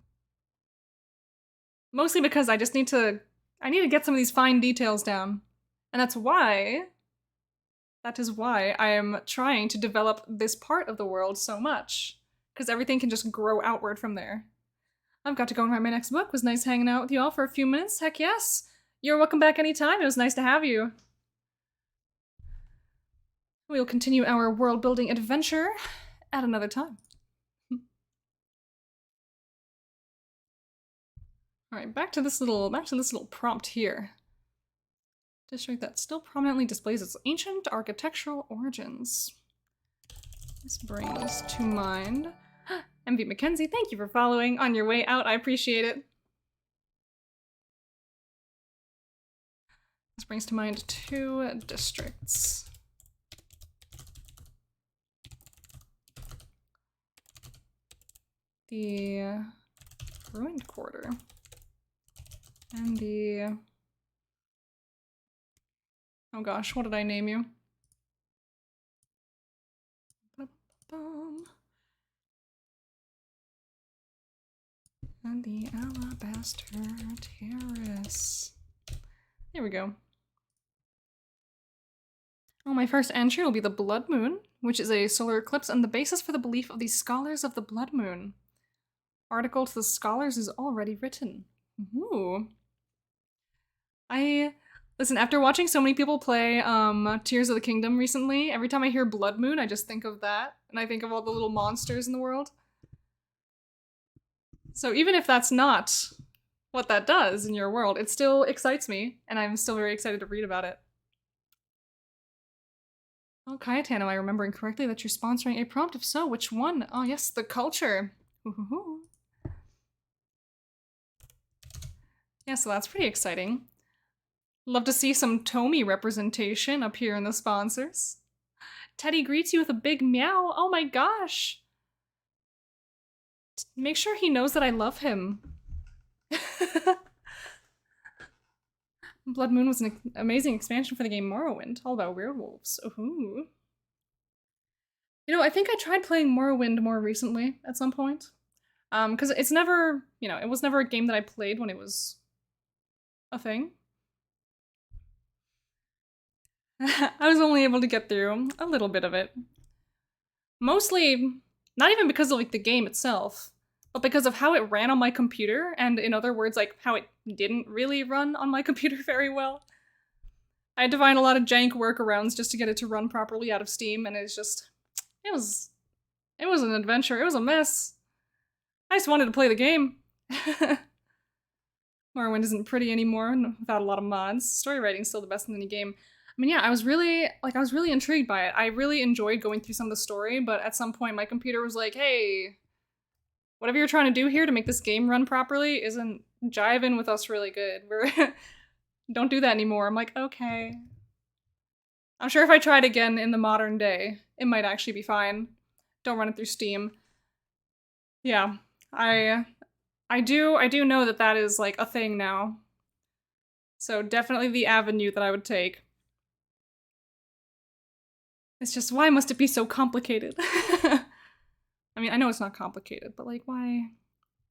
Mostly because I need to get some of these fine details down. And that is why I am trying to develop this part of the world so much. Because everything can just grow outward from there. I've got to go and write my next book. It was nice hanging out with you all for a few minutes. Heck yes. You're welcome back anytime. It was nice to have you. We will continue our world building adventure at another time. Alright, back to this little prompt here. District that still prominently displays its ancient architectural origins. This brings to mind MV Mackenzie, thank you for following on your way out. I appreciate it. This brings to mind 2 districts. The Ruined Quarter and the... Oh gosh, what did I name you? And the Alabaster Terrace. There we go. Oh, my first entry will be the Blood Moon, which is a solar eclipse and the basis for the belief of the Scholars of the Blood Moon. Article to the Scholars is already written. Ooh. Listen, after watching so many people play Tears of the Kingdom recently, every time I hear Blood Moon, I just think of that, and I think of all the little monsters in the world. So even if that's not what that does in your world, it still excites me, and I'm still very excited to read about it. Oh, Kayatan, am I remembering correctly that you're sponsoring a prompt? If so, which one? Oh yes, the culture. Ooh. Yeah, so that's pretty exciting. Love to see some Tomy representation up here in the sponsors. Teddy greets you with a big meow. Oh my gosh. Make sure he knows that I love him. Blood Moon was an amazing expansion for the game Morrowind, all about werewolves. Ooh. You know, I think I tried playing Morrowind more recently at some point. Because it's never, you know, it was never a game that I played when it was a thing. I was only able to get through a little bit of it. Mostly, not even because of like the game itself, but because of how it ran on my computer, and in other words, like how it didn't really run on my computer very well. I had to find a lot of jank workarounds just to get it to run properly out of Steam, and it was an adventure. It was a mess. I just wanted to play the game. Morrowind isn't pretty anymore without a lot of mods. Story writing's still the best in any game. I mean, yeah, I was really intrigued by it. I really enjoyed going through some of the story, but at some point my computer was like, hey, whatever you're trying to do here to make this game run properly isn't jiving with us really good. Don't do that anymore. I'm like, okay. I'm sure if I tried again in the modern day, it might actually be fine. Don't run it through Steam. Yeah, I do know that that is like a thing now. So definitely the avenue that I would take. It's just, why must it be so complicated? I mean, I know it's not complicated, but like, why?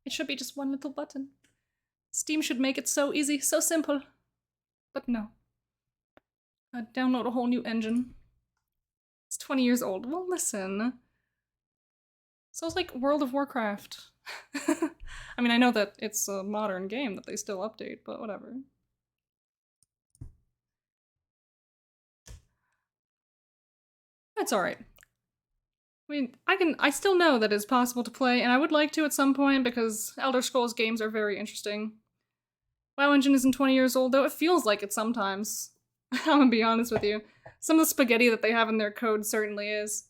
It should be just one little button. Steam should make it so easy, so simple. But no. Download a whole new engine. It's 20 years old. Well, listen. So it's like World of Warcraft. I mean, I know that it's a modern game that they still update, but whatever. That's alright. I mean, I still know that it's possible to play, and I would like to at some point because Elder Scrolls games are very interesting. WoW Engine isn't 20 years old, though it feels like it sometimes. I'm gonna be honest with you. Some of the spaghetti that they have in their code certainly is.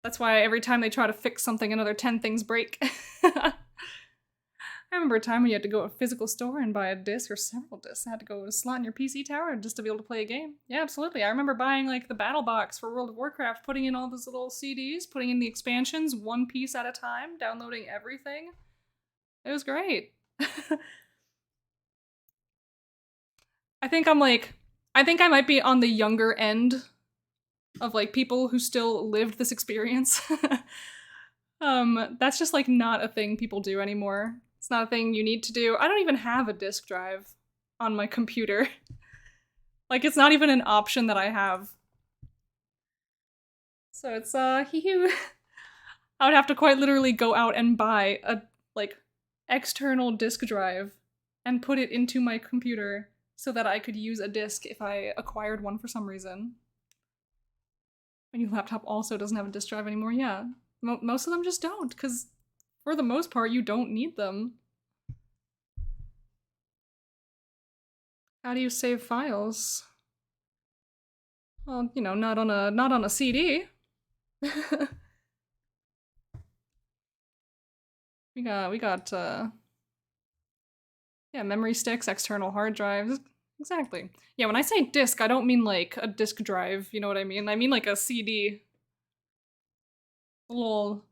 That's why every time they try to fix something, another 10 things break. I remember a time when you had to go to a physical store and buy a disc or several discs. I had to go to a slot in your PC tower just to be able to play a game. Yeah, absolutely. I remember buying like the battle box for World of Warcraft, putting in all those little CDs, putting in the expansions one piece at a time, downloading everything. It was great. I think I might be on the younger end of like people who still lived this experience. That's just like not a thing people do anymore. It's not a thing you need to do. I don't even have a disk drive on my computer. Like, it's not even an option that I have. So it's hee. I would have to quite literally go out and buy a like external disk drive and put it into my computer so that I could use a disk if I acquired one for some reason. My new laptop also doesn't have a disk drive anymore. Yeah, most of them just don't, because for the most part, you don't need them. How do you save files? Well, you know, not on a CD. we got yeah, memory sticks, external hard drives. Exactly. Yeah, when I say disk, I don't mean like a disk drive, you know what I mean? I mean like a CD. A little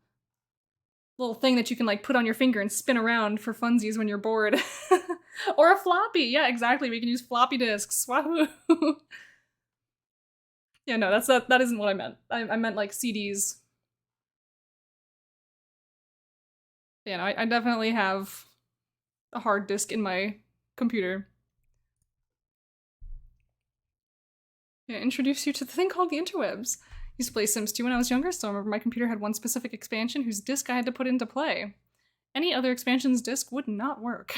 thing that you can like put on your finger and spin around for funsies when you're bored. Or a floppy. Yeah, exactly. We can use floppy disks. Wahoo. Yeah, no, that isn't what I meant. I meant like CDs. Yeah, no, I definitely have a hard disk in my computer. Yeah, introduce you to the thing called the interwebs. Used to play Sims 2 when I was younger, so I remember my computer had one specific expansion whose disk I had to put into play. Any other expansion's disk would not work.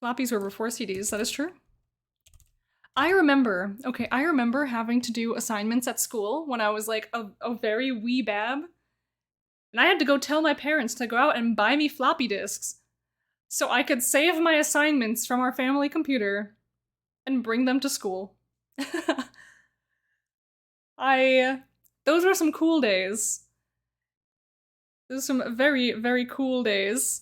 Floppies were before CDs, that is true. I remember having to do assignments at school when I was like a very wee bab. And I had to go tell my parents to go out and buy me floppy disks so I could save my assignments from our family computer and bring them to school. Those were some cool days. Those are some very, very cool days.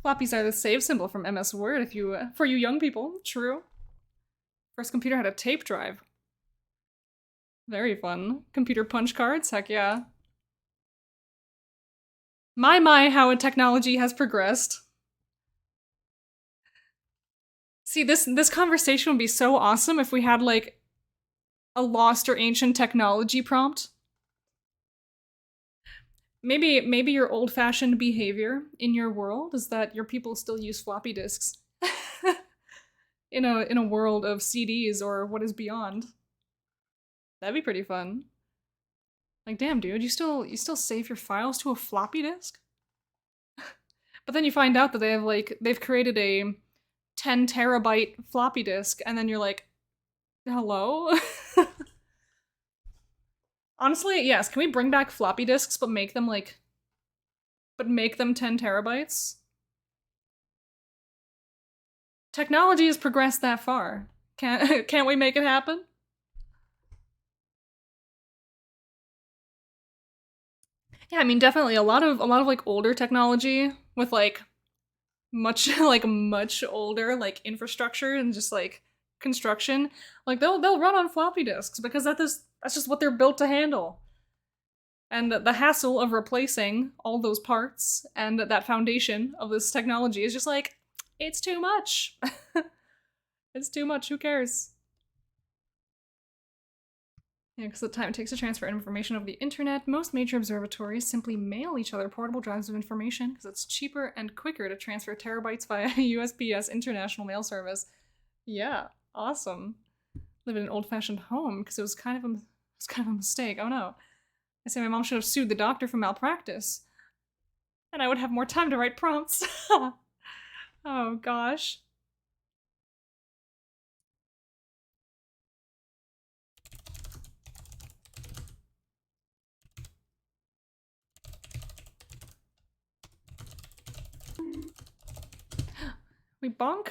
Floppies are the save symbol from MS Word for you young people. True. First computer had a tape drive. Very fun. Computer punch cards, heck yeah. My, how technology has progressed. See, this conversation would be so awesome if we had like a lost or ancient technology prompt. Maybe your old-fashioned behavior in your world is that your people still use floppy disks. in a world of CDs or what is beyond. That'd be pretty fun. Like, damn, dude, you still save your files to a floppy disk? But then you find out that they've created a 10 terabyte floppy disk, and then you're like, hello? Honestly, yes, can we bring back floppy disks but make them 10 terabytes? Technology has progressed that far. Can't we make it happen? Yeah, I mean, definitely a lot of like older technology with like much much older like infrastructure and just like construction, like they'll run on floppy disks because that's just what they're built to handle. And the hassle of replacing all those parts and that foundation of this technology is just like, it's too much. It's too much, who cares? Yeah, because the time it takes to transfer information over the internet, most major observatories simply mail each other portable drives of information because it's cheaper and quicker to transfer terabytes via USPS International Mail Service. Yeah, awesome. Live in an old-fashioned home because it was kind of a mistake. Oh no. I say my mom should have sued the doctor for malpractice. And I would have more time to write prompts. Oh gosh. We bonk?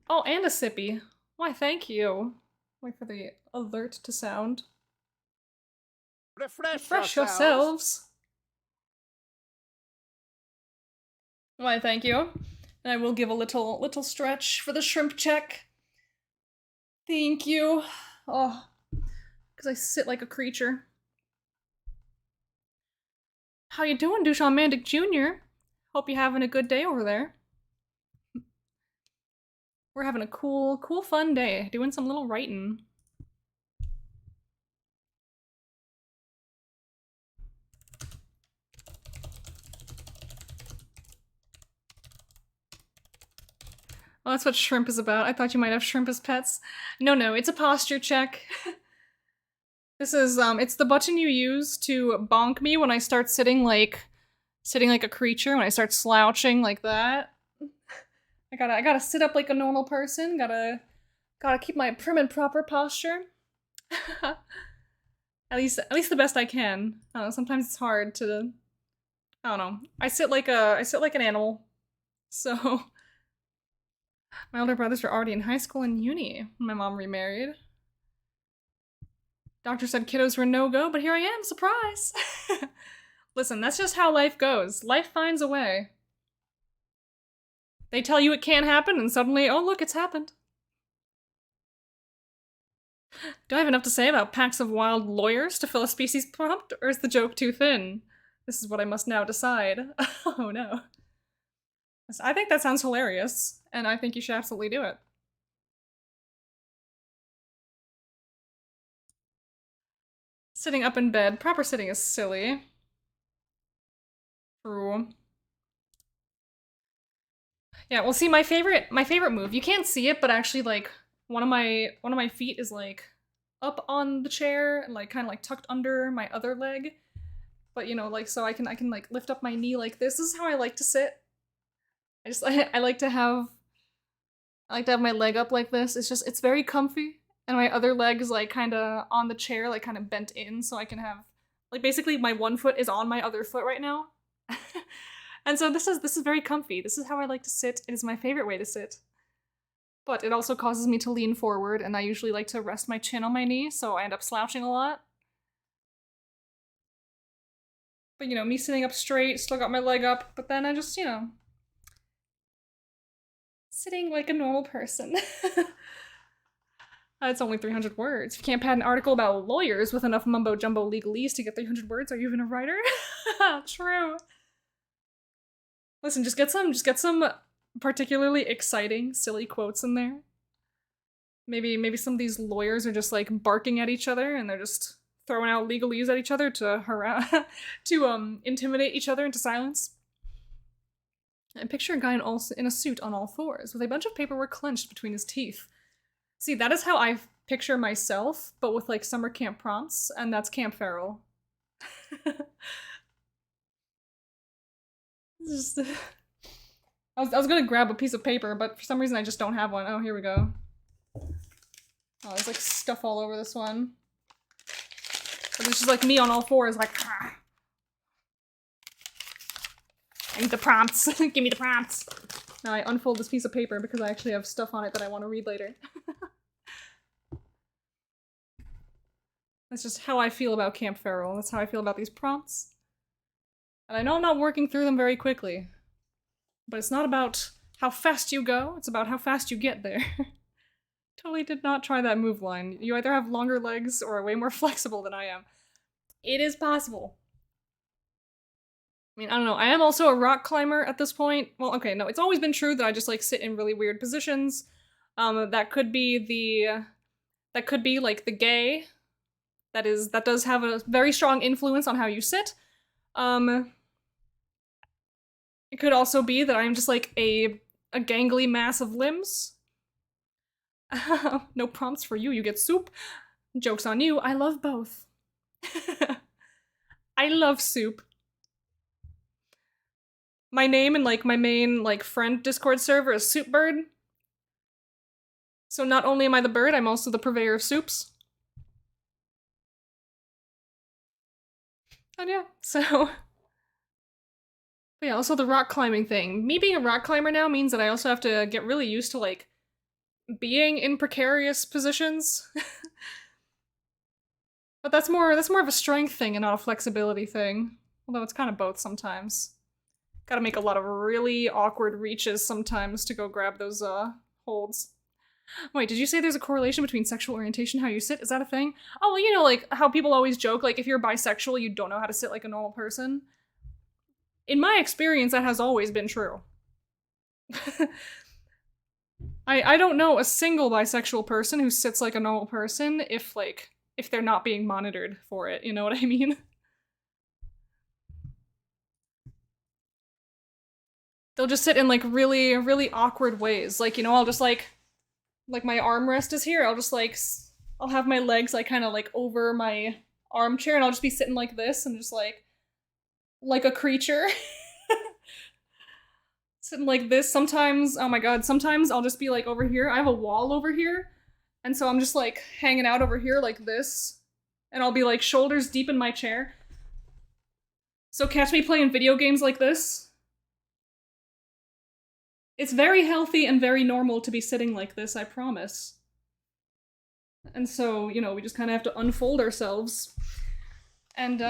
Oh, and a sippy. Why, thank you. Wait for the alert to sound. Refresh yourselves. Why, thank you. And I will give a little stretch for the shrimp check. Thank you. Oh, because I sit like a creature. How you doing, Dushan Mandic Jr.? Hope you're having a good day over there. We're having a cool, fun day, doing some little writing. Oh, that's what shrimp is about. I thought you might have shrimp as pets. No, it's a posture check. This is, it's the button you use to bonk me when I start sitting like a creature, when I start slouching like that. I gotta sit up like a normal person, gotta keep my prim and proper posture. at least the best I can. I don't know, sometimes it's hard to, I don't know. I sit like an animal. So my older brothers were already in high school and uni when my mom remarried. Doctor said kiddos were no-go, but here I am, surprise! Listen, that's just how life goes. Life finds a way. They tell you it can't happen, and suddenly, oh look, it's happened. Do I have enough to say about packs of wild lawyers to fill a species prompt, or is the joke too thin? This is what I must now decide. Oh no. I think that sounds hilarious, and I think you should absolutely do it. Sitting up in bed. Proper sitting is silly. True. Yeah, well see my favorite move. You can't see it, but actually like one of my feet is like up on the chair and like kind of like tucked under my other leg. But you know, like so I can like lift up my knee like this. This is how I like to sit. I like to have my leg up like this. It's very comfy. And my other leg is like kind of on the chair, like kind of bent in, so I can have like basically my one foot is on my other foot right now. And so this is very comfy. This is how I like to sit. It is my favorite way to sit. But it also causes me to lean forward, and I usually like to rest my chin on my knee, so I end up slouching a lot. But you know, me sitting up straight, still got my leg up, but then I just, you know, sitting like a normal person. It's only 300 words. If you can't pad an article about lawyers with enough mumbo-jumbo legalese to get 300 words, are you even a writer? True. Listen, just get some particularly exciting, silly quotes in there. Maybe some of these lawyers are just like barking at each other and they're just throwing out legalese at each other to harass to intimidate each other into silence. And picture a guy in a suit on all fours with a bunch of paperwork clenched between his teeth. See, that is how I picture myself, but with like summer camp prompts, and that's Camp Feral. Just, I was gonna grab a piece of paper, but for some reason I just don't have one. Oh, here we go. Oh, there's like stuff all over this one. But it's just like me on all fours, like, ah. I need the prompts. Give me the prompts. Now I unfold this piece of paper because I actually have stuff on it that I want to read later. That's just how I feel about Camp Feral. That's how I feel about these prompts. And I know I'm not working through them very quickly. But it's not about how fast you go, it's about how fast you get there. Totally did not try that move line. You either have longer legs or are way more flexible than I am. It is possible. I mean, I don't know. I am also a rock climber at this point. Well, okay, no, it's always been true that I just like sit in really weird positions. That could be like the gay. That does have a very strong influence on how you sit. It could also be that I'm just like a gangly mass of limbs. No prompts for you, you get soup. Joke's on you, I love both. I love soup. My name in like my main like friend Discord server is Soupbird. So not only am I the bird, I'm also the purveyor of soups. And yeah, so... But yeah, also the rock climbing thing. Me being a rock climber now means that I also have to get really used to like being in precarious positions. But that's more of a strength thing and not a flexibility thing. Although it's kind of both sometimes. Gotta make a lot of really awkward reaches sometimes to go grab those holds. Wait, did you say there's a correlation between sexual orientation, how you sit? Is that a thing? Oh, well, you know, like how people always joke, like if you're bisexual, you don't know how to sit like a normal person. In my experience, that has always been true. I don't know a single bisexual person who sits like a normal person if they're not being monitored for it, you know what I mean? They'll just sit in like really, really awkward ways. Like, I'll just like my armrest is here. I'll have my legs like kind of like over my armchair and I'll just be sitting like this and just like a creature. Sitting like this. Sometimes, oh my god, sometimes I'll just be like over here. I have a wall over here. And so I'm just like hanging out over here like this. And I'll be like shoulders deep in my chair. So catch me playing video games like this. It's very healthy and very normal to be sitting like this, I promise. And so, we just kind of have to unfold ourselves. And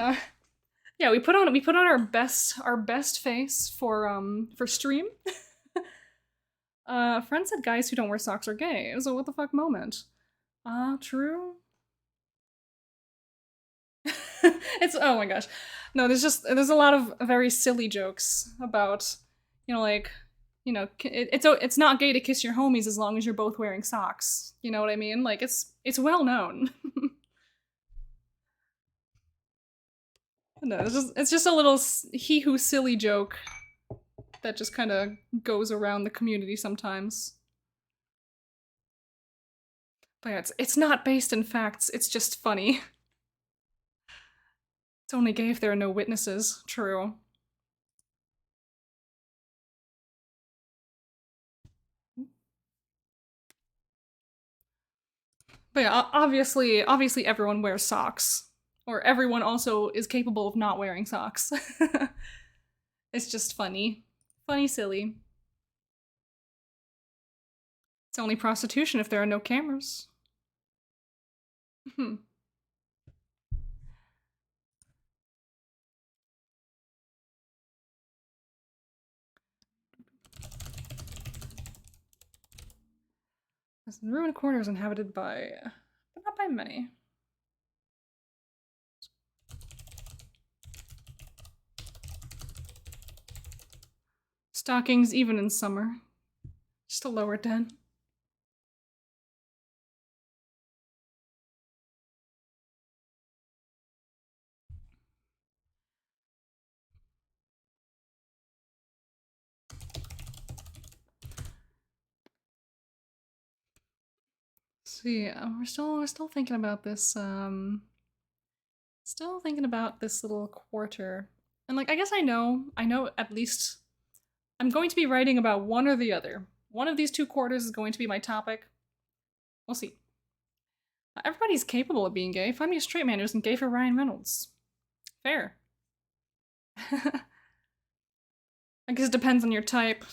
yeah, we put on our best face for stream. Friend said guys who don't wear socks are gay. It was a what the fuck moment. True. It's oh my gosh. No, there's a lot of very silly jokes about, it's not gay to kiss your homies as long as you're both wearing socks. You know what I mean? Like it's well known. No, it's just a little he who silly joke that just kind of goes around the community sometimes. But yeah, it's not based in facts. It's just funny. It's only gay if there are no witnesses. True. But yeah, obviously everyone wears socks. Or everyone also is capable of not wearing socks. It's just funny. Funny, silly. It's only prostitution if there are no cameras. This ruined quarter is inhabited by, but not by many. Stockings even in summer. Just a lower 10. So yeah, we're still thinking about this. Still thinking about this little quarter, and like I guess I know at least I'm going to be writing about one or the other. One of these two quarters is going to be my topic. We'll see. Everybody's capable of being gay. Find me a straight man who isn't gay for Ryan Reynolds. Fair. I guess it depends on your type.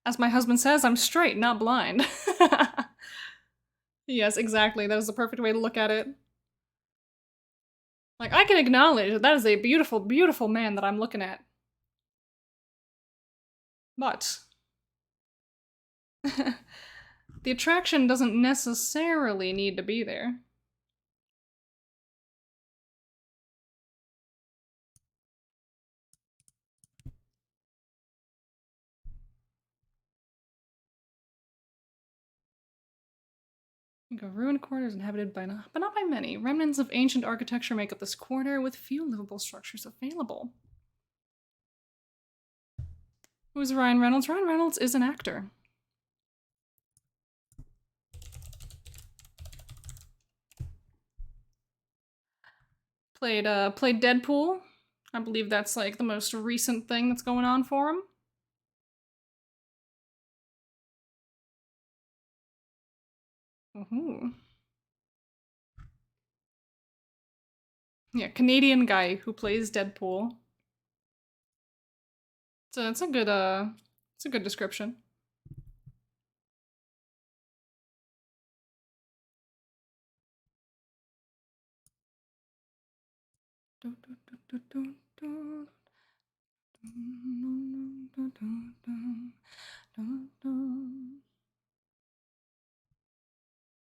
As my husband says, I'm straight, not blind. Yes, exactly. That is the perfect way to look at it. Like, I can acknowledge that is a beautiful, beautiful man that I'm looking at. But the attraction doesn't necessarily need to be there. Ruined quarters inhabited by but not by many. Remnants of ancient architecture make up this quarter, with few livable structures available. Who's Ryan Reynolds? Ryan Reynolds is an actor. Played Deadpool. I believe that's like the most recent thing that's going on for him. Ooh. Yeah, Canadian guy who plays Deadpool. It's a good description.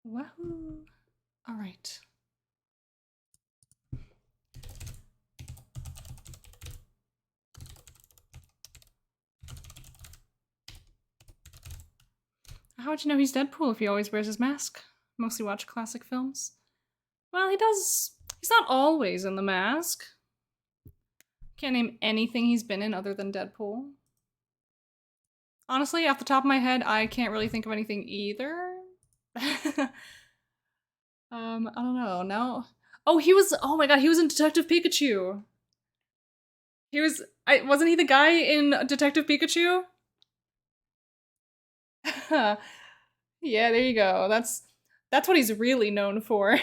Wahoo! All right. How would you know he's Deadpool if he always wears his mask? Mostly watch classic films. Well, he does. He's not always in the mask. Can't name anything he's been in other than Deadpool. Honestly, off the top of my head, I can't really think of anything either. I don't know. No. Oh, he was. Oh my god, he was in Detective Pikachu. He was. Wasn't he the guy in Detective Pikachu? Yeah, there you go. That's what he's really known for.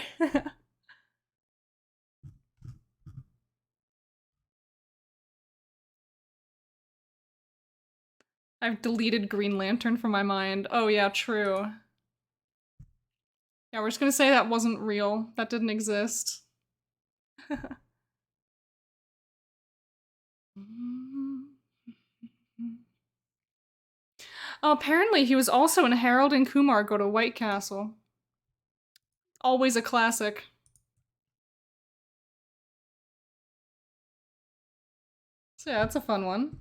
I've deleted Green Lantern from my mind. Oh yeah, true. Yeah, we're just gonna say that wasn't real. That didn't exist. Oh, apparently he was also in Harold and Kumar Go to White Castle. Always a classic. So yeah, that's a fun one.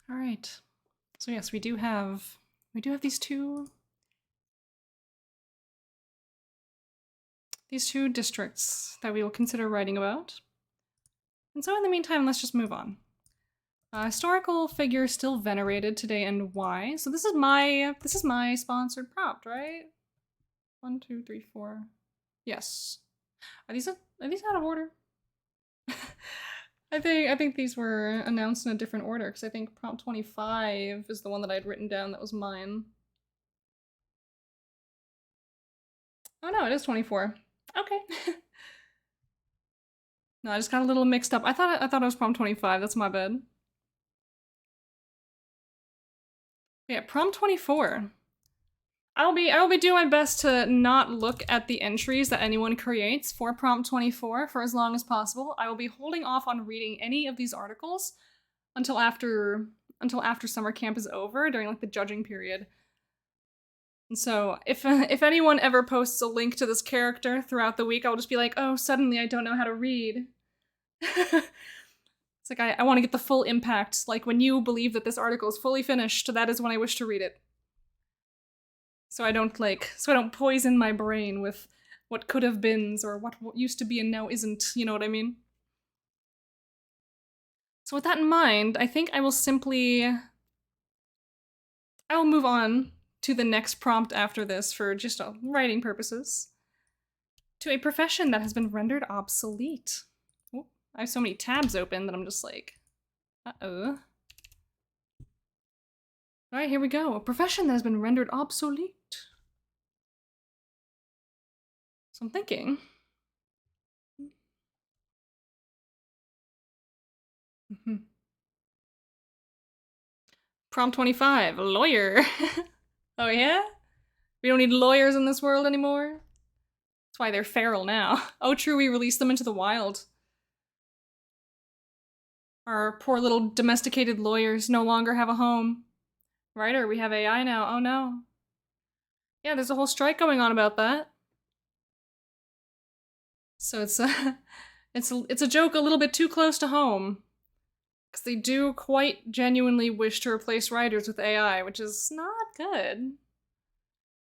All right. So yes, we do have these two districts that we will consider writing about. And so in the meantime, let's just move on. Historical figure still venerated today and why? So this is my sponsored prompt, right? 1, 2, 3, 4. Yes. Are these out of order? I think these were announced in a different order because I think prompt 25 is the one that I'd written down that was mine. Oh no, it is 24. Okay. No, I just got a little mixed up. I thought it was prompt 25. That's my bad. Yeah, prompt 24. I will be doing my best to not look at the entries that anyone creates for prompt 24 for as long as possible. I will be holding off on reading any of these articles until after summer camp is over during like the judging period. And so if anyone ever posts a link to this character throughout the week, I'll just be like, "Oh, suddenly I don't know how to read." It's like I want to get the full impact. Like when you believe that this article is fully finished, that is when I wish to read it. So I don't poison my brain with what could have beens or what used to be and now isn't, you know what I mean? So with that in mind, I think I will move on to the next prompt after this for just writing purposes. To a profession that has been rendered obsolete. Oh, I have so many tabs open that I'm just like, uh-oh. All right, here we go. A profession that has been rendered obsolete. So I'm thinking. Prompt 25, lawyer. Oh yeah? We don't need lawyers in this world anymore? That's why they're feral now. Oh true, we released them into the wild. Our poor little domesticated lawyers no longer have a home. Writer, we have AI now. Oh no. Yeah, there's a whole strike going on about that. So it's a joke a little bit too close to home. Because they do quite genuinely wish to replace writers with AI, which is not good.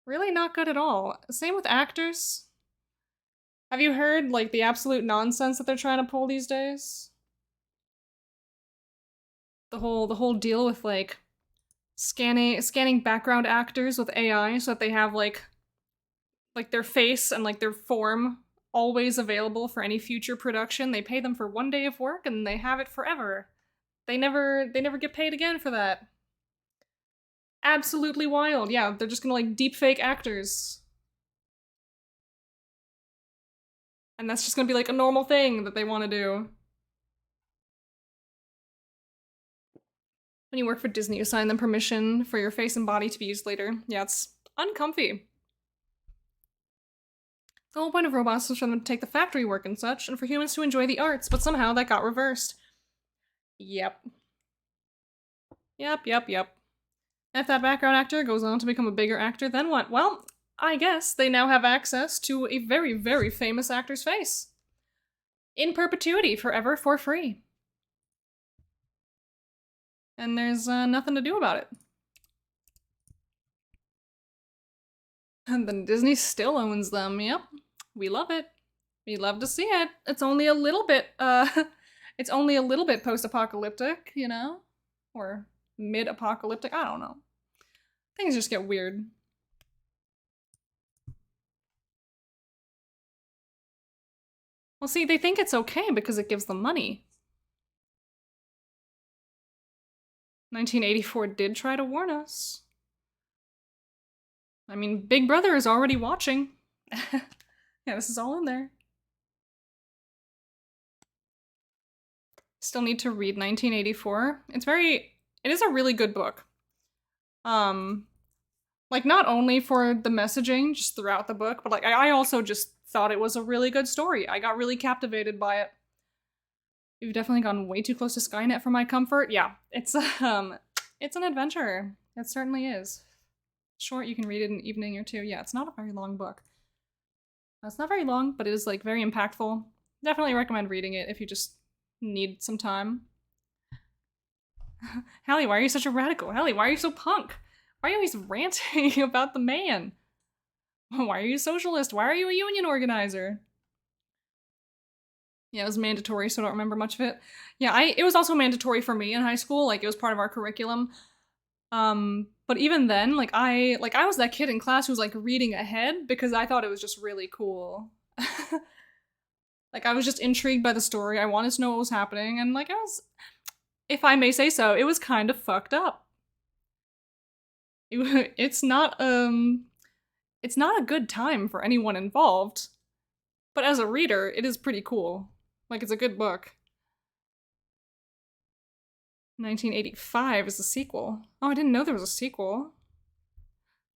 Really not good at all. Same with actors. Have you heard, like, the absolute nonsense that they're trying to pull these days? The whole deal with, like, scanning background actors with AI so that they have, like their face and, like, their form always available for any future production. They pay them for 1 day of work and they have it forever. They never get paid again for that. Absolutely wild. Yeah, they're just gonna like deepfake actors. And that's just gonna be like a normal thing that they want to do. When you work for Disney, you sign them permission for your face and body to be used later. Yeah, it's uncomfy. The whole point of robots was for them to take the factory work and such, and for humans to enjoy the arts, but somehow that got reversed. Yep. Yep. And if that background actor goes on to become a bigger actor, then what? Well, I guess they now have access to a very, very famous actor's face. In perpetuity, forever, for free. And there's nothing to do about it. And then Disney still owns them, yep. We love it. We love to see it. It's only a little bit, it's only a little bit post-apocalyptic, you know? Or mid-apocalyptic, I don't know. Things just get weird. Well, see, they think it's okay because it gives them money. 1984 did try to warn us. I mean, Big Brother is already watching. Yeah, this is all in there. Still need to read 1984. It is a really good book. Like not only for the messaging just throughout the book, but like I also just thought it was a really good story. I got really captivated by it. You've definitely gone way too close to Skynet for my comfort. Yeah, it's an adventure. It certainly is. Short, you can read it in an evening or two. Yeah, it's not a very long book. It's not very long, but it is like very impactful. Definitely recommend reading it if you just need some time. Hallie, why are you such a radical? Hallie, why are you so punk? Why are you always ranting about the man? Why are you a socialist? Why are you a union organizer? Yeah, it was mandatory, so I don't remember much of it. Yeah, it was also mandatory for me in high school. Like, it was part of our curriculum. But even then, like I was that kid in class who was like reading ahead because I thought it was just really cool. Like, I was just intrigued by the story. I wanted to know what was happening, and like, if I may say so, it was kind of fucked up. It's not a good time for anyone involved, but as a reader, it is pretty cool. Like, it's a good book. 1985 is a sequel. Oh, I didn't know there was a sequel.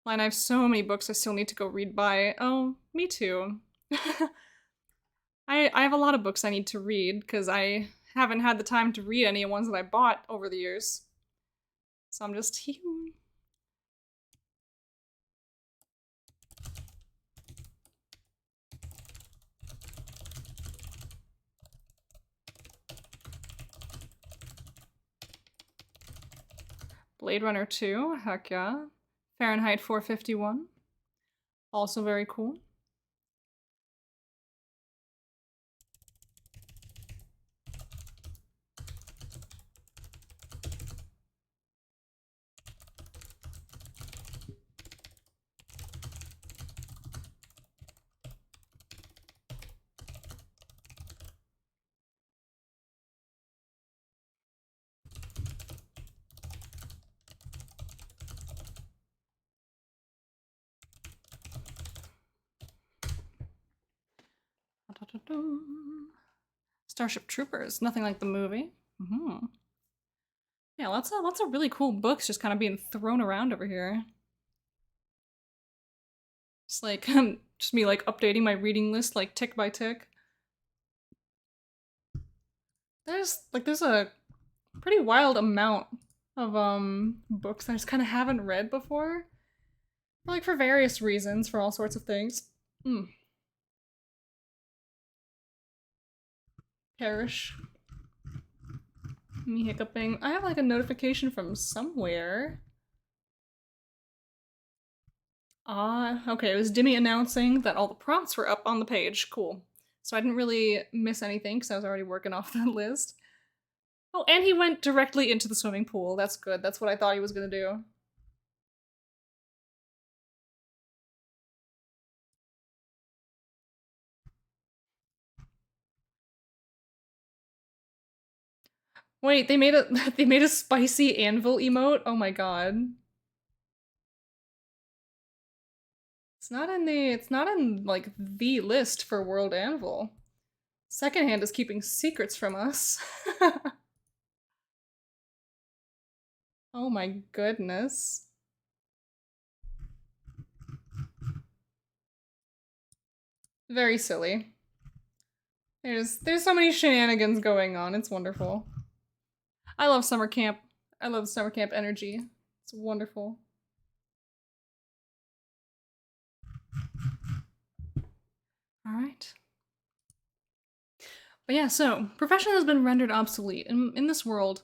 Line, I have so many books I still need to go read by. Oh, me too. I have a lot of books I need to read because I haven't had the time to read any ones that I bought over the years. So I'm just Blade Runner 2, heck yeah. Fahrenheit 451, also very cool. Starship Troopers, nothing like the movie. Yeah, lots of really cool books just kind of being thrown around over here. Just like just me like updating my reading list like tick by tick. There's a pretty wild amount of books I just kind of haven't read before. Like for various reasons, for all sorts of things. Perish. Me hiccuping. I have like a notification from somewhere. Okay, it was Dimmy announcing that all the prompts were up on the page. Cool. So I didn't really miss anything because I was already working off that list. Oh, and he went directly into the swimming pool. That's good. That's what I thought he was gonna do. Wait, they made a they made a spicy anvil emote? Oh my god. It's not in like the list for WorldAnvil. Secondhand is keeping secrets from us. Oh my goodness. Very silly. There's so many shenanigans going on. It's wonderful. I love summer camp. I love summer camp energy. It's wonderful. All right. But yeah, so profession has been rendered obsolete in this world.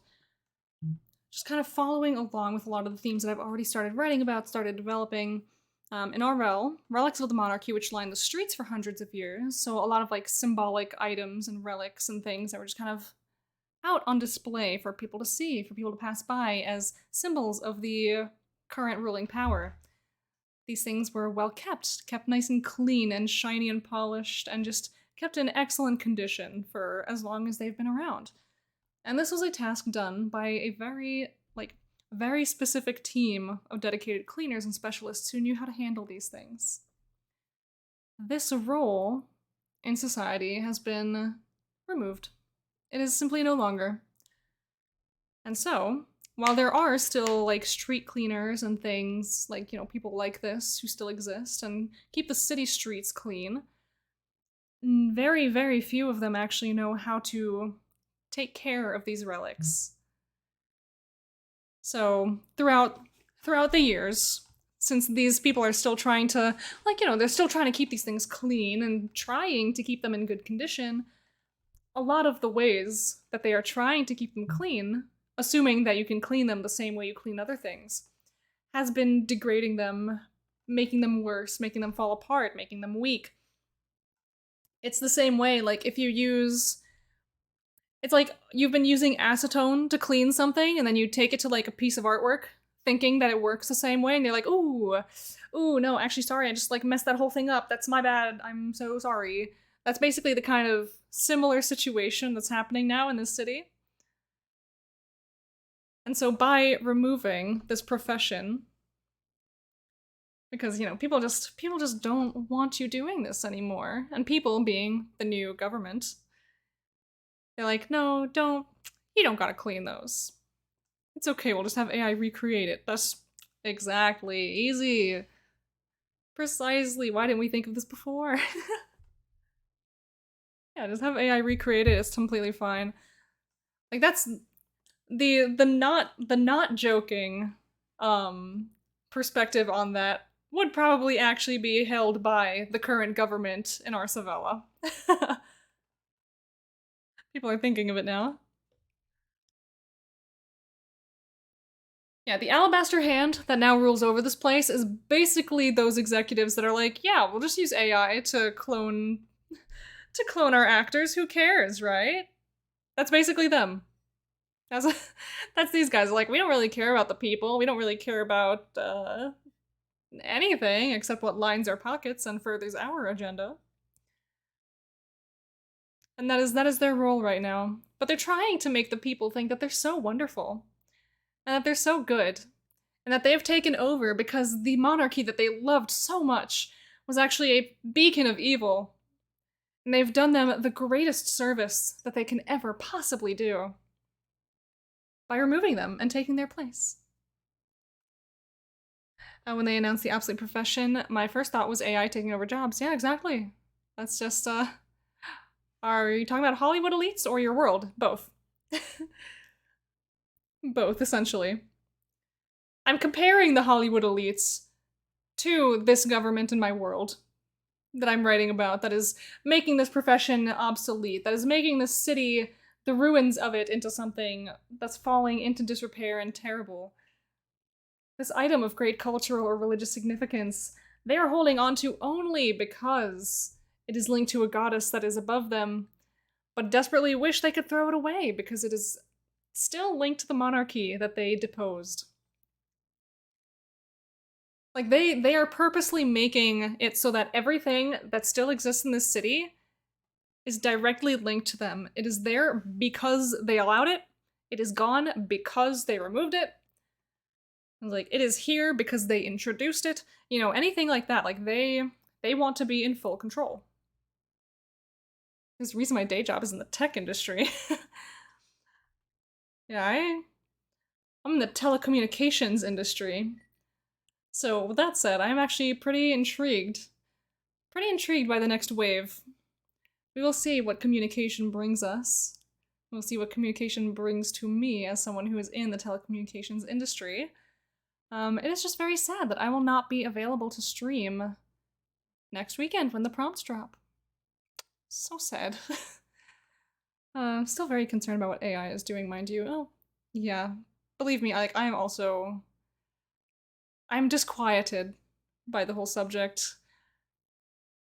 Just kind of following along with a lot of the themes that I've already started writing about, started developing. In our realm, relics of the monarchy, which lined the streets for hundreds of years, so a lot of like symbolic items and relics and things that were just kind of out on display for people to see, for people to pass by as symbols of the current ruling power. These things were well kept nice and clean and shiny and polished, and just kept in excellent condition for as long as they've been around. And this was a task done by a very specific team of dedicated cleaners and specialists who knew how to handle these things. This role in society has been removed. It is simply no longer. And so, while there are still like street cleaners and things like, people like this who still exist and keep the city streets clean, very, very few of them actually know how to take care of these relics. So throughout the years, since these people are still trying to, they're still trying to keep these things clean and trying to keep them in good condition, a lot of the ways that they are trying to keep them clean, assuming that you can clean them the same way you clean other things, has been degrading them, making them worse, making them fall apart, making them weak. It's the same way, like, if you use... It's like you've been using acetone to clean something, and then you take it to, like, a piece of artwork, thinking that it works the same way, and you're like, ooh, no, actually, sorry, I just, like, messed that whole thing up. That's my bad. I'm so sorry. That's basically the kind of similar situation that's happening now in this city. And so by removing this profession, because, people just don't want you doing this anymore, and people being the new government, they're like, no, you don't gotta clean those. It's okay, we'll just have AI recreate it. That's exactly, easy. Precisely, why didn't we think of this before? Yeah, just have AI recreate it, it's completely fine. Like, that's the not joking perspective on that would probably actually be held by the current government in our Savella. People are thinking of it now. Yeah, the Alabaster Hand that now rules over this place is basically those executives that are like, yeah, we'll just use AI to clone our actors. Who cares, right? That's basically them. That's these guys. Like, we don't really care about the people. We don't really care about anything except what lines our pockets and furthers our agenda. And that is their role right now. But they're trying to make the people think that they're so wonderful, and that they're so good, and that they have taken over because the monarchy that they loved so much was actually a beacon of evil. And they've done them the greatest service that they can ever possibly do by removing them and taking their place. When they announced the obsolete profession, my first thought was AI taking over jobs. Yeah, exactly. That's just, are you talking about Hollywood elites or your world? Both. Both, essentially. I'm comparing the Hollywood elites to this government in my world that I'm writing about, that is making this profession obsolete, that is making this city, the ruins of it, into something that's falling into disrepair and terrible. This item of great cultural or religious significance, they are holding on to only because it is linked to a goddess that is above them, but desperately wish they could throw it away because it is still linked to the monarchy that they deposed. Like, they are purposely making it so that everything that still exists in this city is directly linked to them. It is there because they allowed it, It is gone because they removed it. Like, it is here because they introduced it. You know, anything like that. Like, they want to be in full control. There's a reason my day job is in the tech industry. Yeah, I'm in the telecommunications industry. So with that said, I'm actually pretty intrigued. Pretty intrigued by the next wave. We will see what communication brings us. We'll see what communication brings to me as someone who is in the telecommunications industry. It is just very sad that I will not be available to stream next weekend when the prompts drop. So sad. Still very concerned about what AI is doing, mind you. Oh, yeah. Believe me, like, I'm disquieted by the whole subject.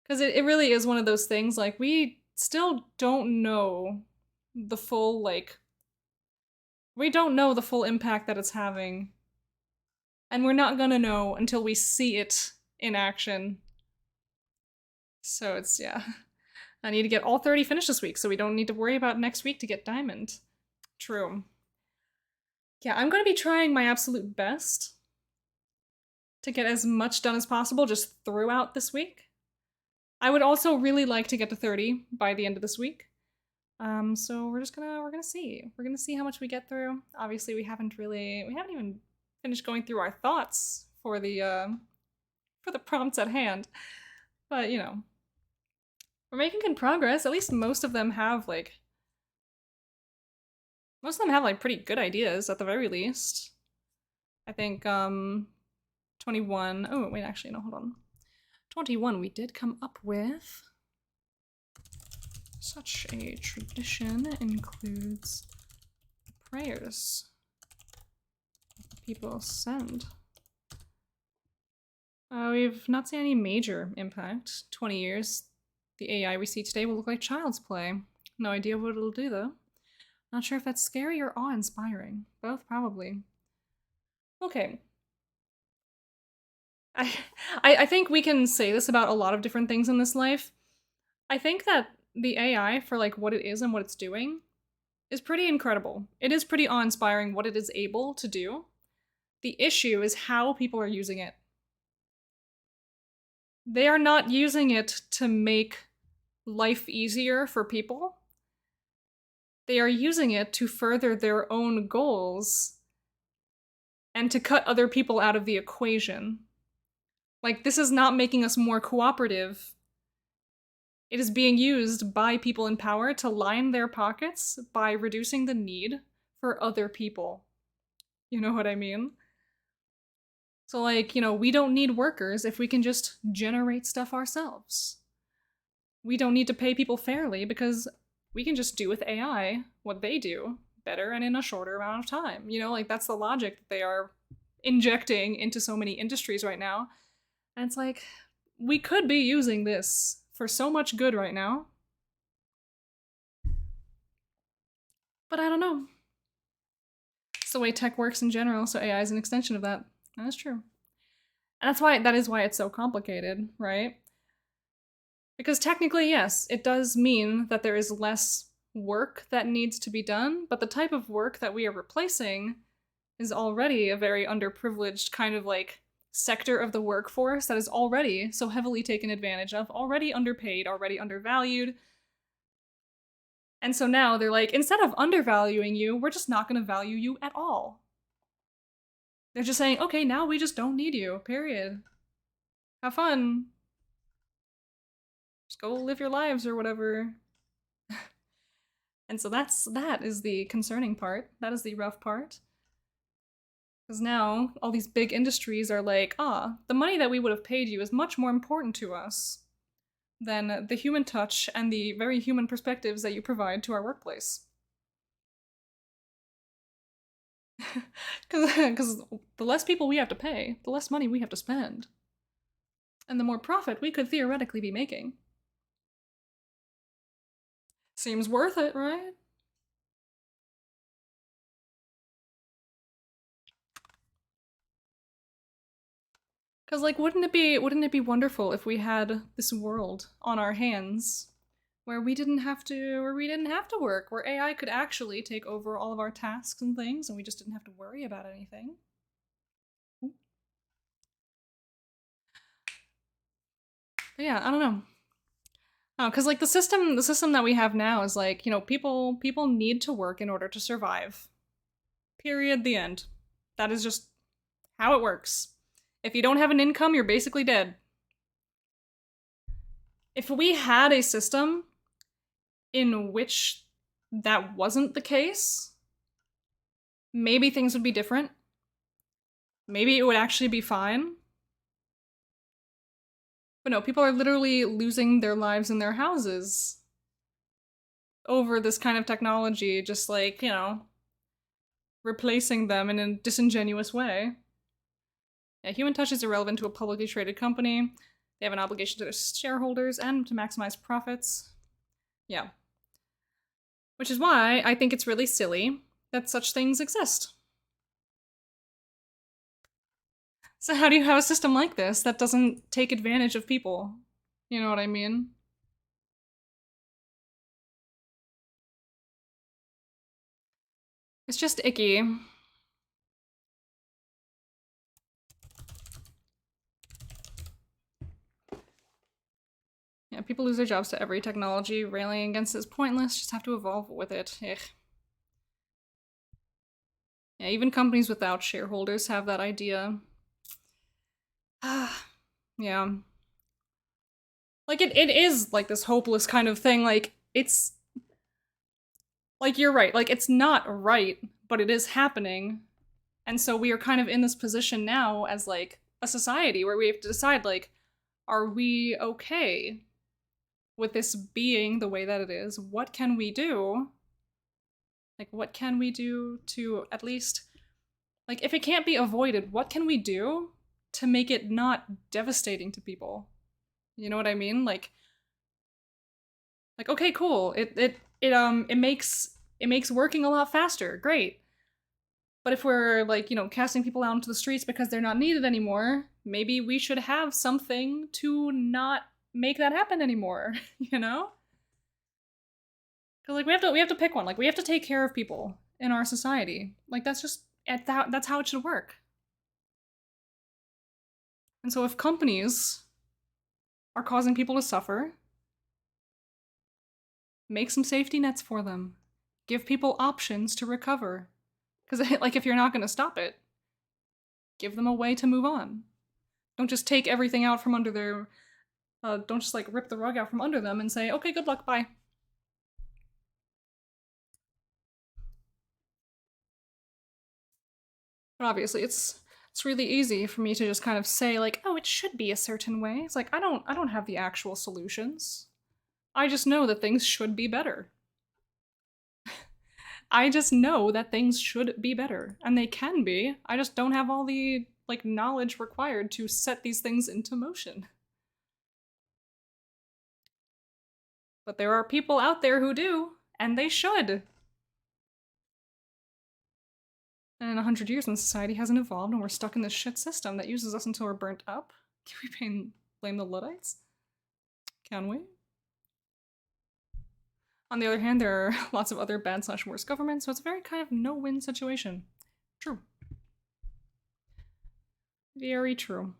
Because it really is one of those things, like, we still don't know the full, like, we don't know the full impact that it's having. And we're not gonna know until we see it in action. So it's, yeah. I need to get all 30 finished this week, so we don't need to worry about next week to get diamond. True. Yeah, I'm gonna be trying my absolute best to get as much done as possible just throughout this week. I would also really like to get to 30 by the end of this week. So we're gonna see. We're gonna see how much we get through. Obviously, we haven't even finished going through our thoughts for the prompts at hand. But you know, we're making good progress. At least most of them have like pretty good ideas at the very least. I think 21. Oh wait, actually no, hold on. 21 we did come up with. Such a tradition includes prayers people send. We've not seen any major impact. 20 years. The AI we see today will look like child's play. No idea what it'll do though. Not sure if that's scary or awe-inspiring. Both, probably. Okay. I think we can say this about a lot of different things in this life. I think that the AI, for like what it is and what it's doing, is pretty incredible. It is pretty awe-inspiring what it is able to do. The issue is how people are using it. They are not using it to make life easier for people. They are using it to further their own goals and to cut other people out of the equation. Like, this is not making us more cooperative. It is being used by people in power to line their pockets by reducing the need for other people. You know what I mean? So, like, you know, we don't need workers if we can just generate stuff ourselves. We don't need to pay people fairly because we can just do with AI what they do better and in a shorter amount of time. You know, like, that's the logic that they are injecting into so many industries right now. And it's like, we could be using this for so much good right now. But I don't know. It's the way tech works in general, so AI is an extension of that. That is true. And that is why it's so complicated, right? Because technically, yes, it does mean that there is less work that needs to be done, but the type of work that we are replacing is already a very underprivileged kind of like sector of the workforce that is already so heavily taken advantage of, already underpaid, already undervalued. And so now they're like, instead of undervaluing you, we're just not going to value you at all. They're just saying, okay, now we just don't need you, period. Have fun. Just go live your lives or whatever. And so that is the concerning part. That is the rough part. Because now all these big industries are like, the money that we would have paid you is much more important to us than the human touch and the very human perspectives that you provide to our workplace. Because the less people we have to pay, the less money we have to spend. And the more profit we could theoretically be making. Seems worth it, right? Because, like, wouldn't it be wonderful if we had this world on our hands where we didn't have to work, where AI could actually take over all of our tasks and things, and we just didn't have to worry about anything. But yeah, I don't know. Oh, because like the system that we have now is like, you know, people need to work in order to survive. Period. The end. That is just how it works. If you don't have an income, you're basically dead. If we had a system in which that wasn't the case, maybe things would be different. Maybe it would actually be fine. But no, people are literally losing their lives in their houses over this kind of technology, just like, you know, replacing them in a disingenuous way. Yeah, human touch is irrelevant to a publicly traded company. They have an obligation to their shareholders and to maximize profits. Yeah. Which is why I think it's really silly that such things exist. So how do you have a system like this that doesn't take advantage of people? You know what I mean? It's just icky. Yeah, people lose their jobs to every technology. Railing against it is pointless. Just have to evolve with it. Ugh. Yeah, even companies without shareholders have that idea. Yeah. Like, it is, like, this hopeless kind of thing. Like, it's... Like, you're right. Like, it's not right, but it is happening. And so we are kind of in this position now as, like, a society where we have to decide, like, are we okay with this being the way that it is? What can we do? Like, what can we do to at least... Like, if it can't be avoided, what can we do to make it not devastating to people? You know what I mean? Like okay, cool. It makes working a lot faster. Great. But if we're like, you know, casting people out into the streets because they're not needed anymore, maybe we should have something to not make that happen anymore, you know? Cuz like we have to pick one. Like we have to take care of people in our society. Like that's how it should work. And so if companies are causing people to suffer, make some safety nets for them. Give people options to recover. Because, like, if you're not going to stop it, give them a way to move on. Don't just take everything out from under their... don't just, like, rip the rug out from under them and say, okay, good luck, bye. But obviously, it's really easy for me to just kind of say, like, oh, it should be a certain way. It's like, I don't have the actual solutions. I just know that things should be better. I just know that things should be better, and they can be. I just don't have all the, like, knowledge required to set these things into motion. But there are people out there who do, and they should. And in 100 years, when society hasn't evolved and we're stuck in this shit system that uses us until we're burnt up, can we blame the Luddites? Can we? On the other hand, there are lots of other bad/worse governments, so it's a very kind of no-win situation. True. Very true.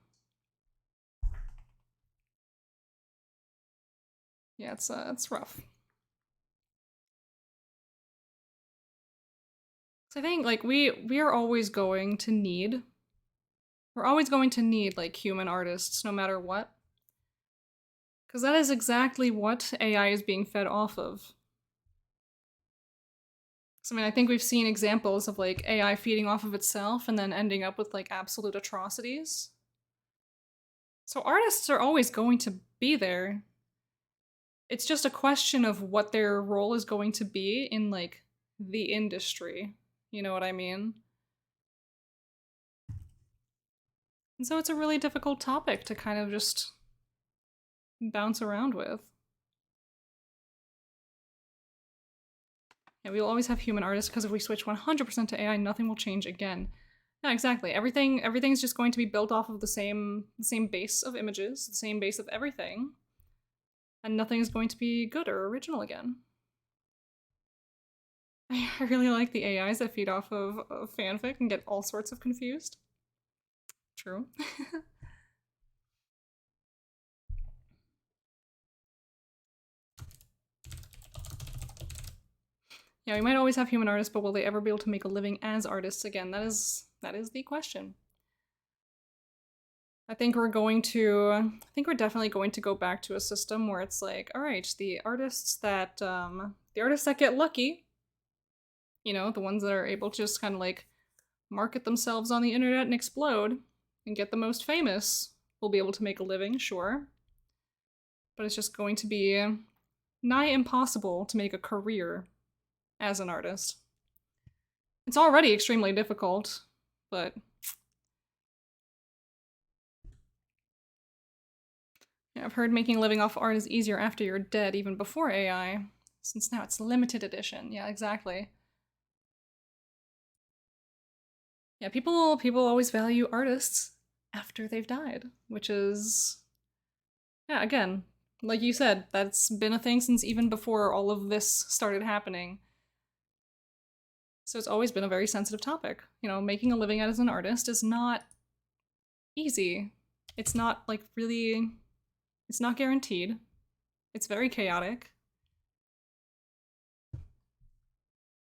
Yeah, it's rough. So I think like we are always going to need like human artists no matter what. Because that is exactly what AI is being fed off of. So, I mean, I think we've seen examples of like AI feeding off of itself and then ending up with like absolute atrocities. So artists are always going to be there. It's just a question of what their role is going to be in like the industry. You know what I mean? And so it's a really difficult topic to kind of just bounce around with. Yeah, we will always have human artists because if we switch 100% to AI, nothing will change again. Yeah, exactly. Everything's just going to be built off of the same base of images, the same base of everything. and nothing is going to be good or original again. I really like the AIs that feed off of fanfic and get all sorts of confused. True. Yeah, we might always have human artists, but will they ever be able to make a living as artists again? That is the question. I think we're definitely going to go back to a system where it's like, all right, the artists that get lucky, the ones that are able to just kind of like market themselves on the internet and explode and get the most famous will be able to make a living, sure. But it's just going to be nigh impossible to make a career as an artist. It's already extremely difficult, but yeah, I've heard making a living off art is easier after you're dead, even before AI, since now it's limited edition. Yeah, exactly. Yeah, people always value artists after they've died, which is, yeah, again, like you said, that's been a thing since even before all of this started happening. So it's always been a very sensitive topic. Making a living as an artist is not easy. It's not like really, it's not guaranteed. It's very chaotic.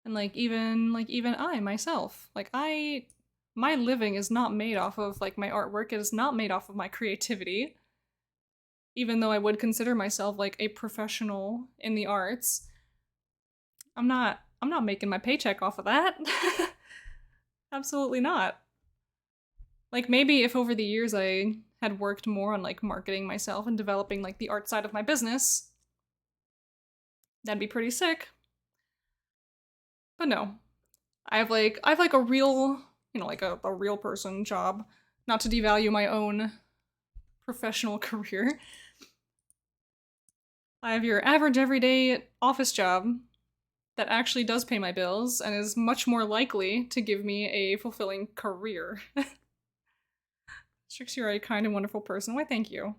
And even I myself, my living is not made off of like my artwork. It is not made off of my creativity. Even though I would consider myself like a professional in the arts, I'm not making my paycheck off of that. Absolutely not. Like maybe if over the years I had worked more on like marketing myself and developing like the art side of my business, that'd be pretty sick. But no. I have like a real, like a real person job, not to devalue my own professional career. I have your average everyday office job that actually does pay my bills and is much more likely to give me a fulfilling career. Strix, you're a kind and wonderful person. Why, thank you.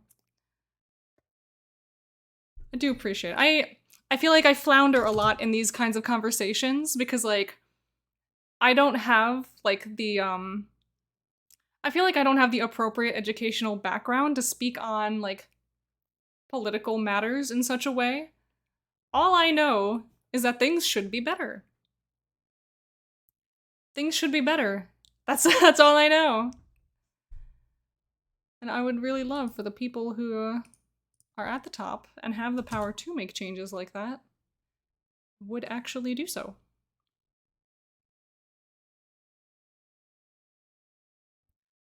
I do appreciate it. I feel like I flounder a lot in these kinds of conversations because like I don't have like the I feel like I don't have the appropriate educational background to speak on like political matters in such a way. All I know is that things should be better. Things should be better. That's all I know. And I would really love for the people who are at the top and have the power to make changes like that would actually do so.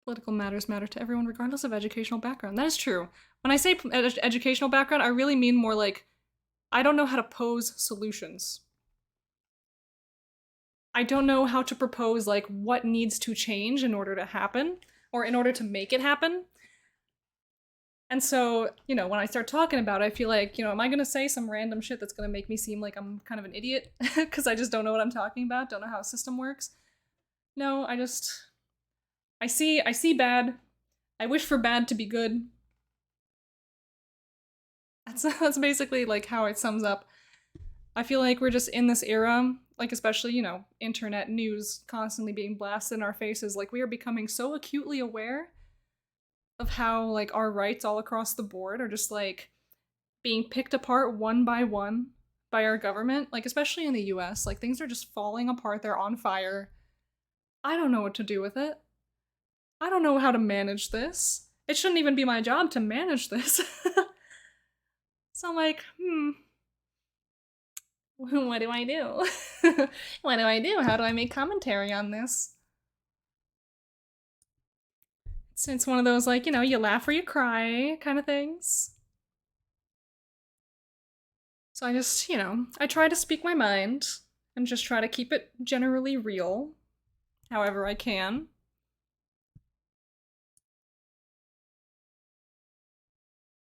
Political matters matter to everyone regardless of educational background. That is true. When I say educational background, I really mean more like I don't know how to pose solutions. I don't know how to propose like what needs to change in order to happen or in order to make it happen. And so, when I start talking about it, I feel like, am I going to say some random shit that's going to make me seem like I'm kind of an idiot because I just don't know what I'm talking about, don't know how a system works? No, I see bad. I wish for bad to be good. That's basically like how it sums up. I feel like we're just in this era, like especially, internet news constantly being blasted in our faces, like we are becoming so acutely aware of how like our rights all across the board are just like being picked apart one by one by our government, like especially in the US, like things are just falling apart, they're on fire. I don't know what to do with it. I don't know how to manage this. It shouldn't even be my job to manage this. So I'm like, what do I do? What do I do? How do I make commentary on this? It's one of those like, you laugh or you cry kind of things. So I just, I try to speak my mind and just try to keep it generally real, however I can.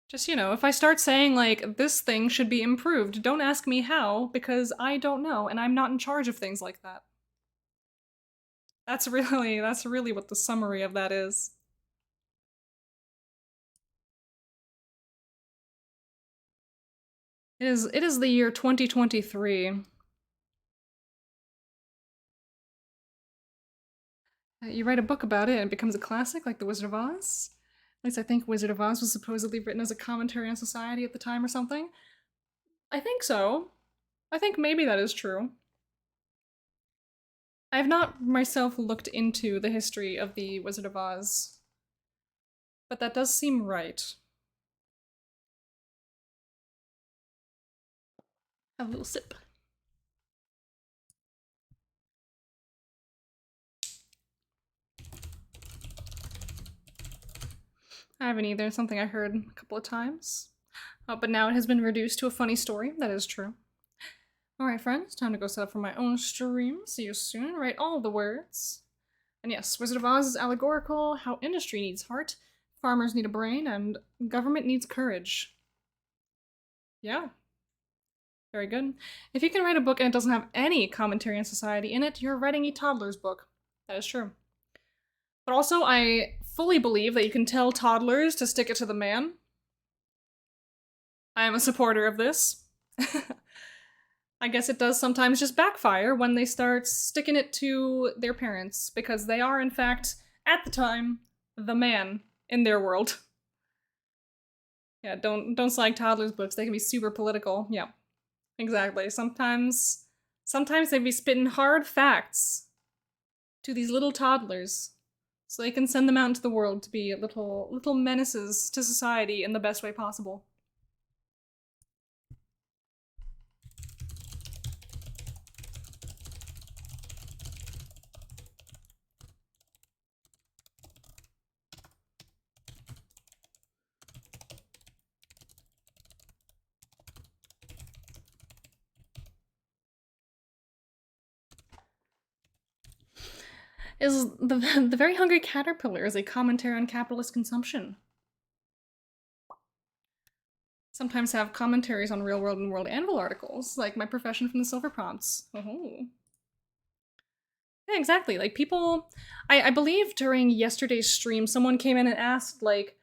Just, if I start saying, like, this thing should be improved, don't ask me how, because I don't know, and I'm not in charge of things like that. That's really what the summary of that is. It is the year 2023. You write a book about it and it becomes a classic, like The Wizard of Oz. At least I think Wizard of Oz was supposedly written as a commentary on society at the time or something. I think so. I think maybe that is true. I have not myself looked into the history of the Wizard of Oz, but that does seem right. Have a little sip. I haven't either. It's something I heard a couple of times. But now it has been reduced to a funny story. That is true. Alright, friends, time to go set up for my own stream. See you soon. Write all the words. And yes, Wizard of Oz is allegorical, how industry needs heart, farmers need a brain, and government needs courage. Yeah. Very good. If you can write a book and it doesn't have any commentary on society in it, you're writing a toddler's book. That is true. But also, I fully believe that you can tell toddlers to stick it to the man. I am a supporter of this. I guess it does sometimes just backfire when they start sticking it to their parents, because they are, in fact, at the time, the man in their world. Yeah, don't slag toddlers' books. They can be super political. Yeah, exactly. Sometimes they be spitting hard facts to these little toddlers, so they can send them out into the world to be little menaces to society in the best way possible. Is the Very Hungry Caterpillar is a commentary on capitalist consumption. Sometimes have commentaries on Real World and WorldAnvil articles, like My Profession from the Silver Prompts. Oh. Yeah, exactly. Like people, I believe during yesterday's stream, someone came in and asked, like,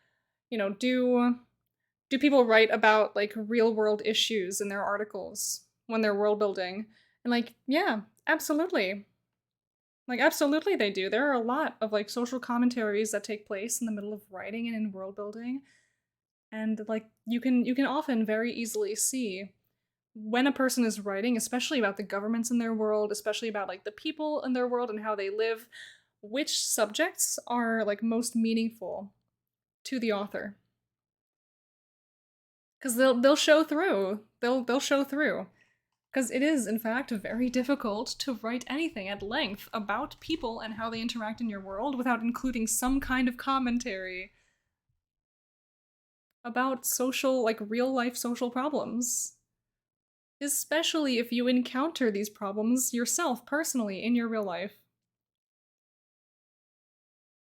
do people write about like real world issues in their articles when they're world building? And like, yeah, absolutely. Like absolutely they do. There are a lot of like social commentaries that take place in the middle of writing and in world building. And like you can often very easily see when a person is writing, especially about the governments in their world, especially about like the people in their world and how they live, which subjects are like most meaningful to the author. Because they'll show through. They'll show through. Because it is, in fact, very difficult to write anything at length about people and how they interact in your world without including some kind of commentary about social, like real life social problems. Especially if you encounter these problems yourself, personally, in your real life.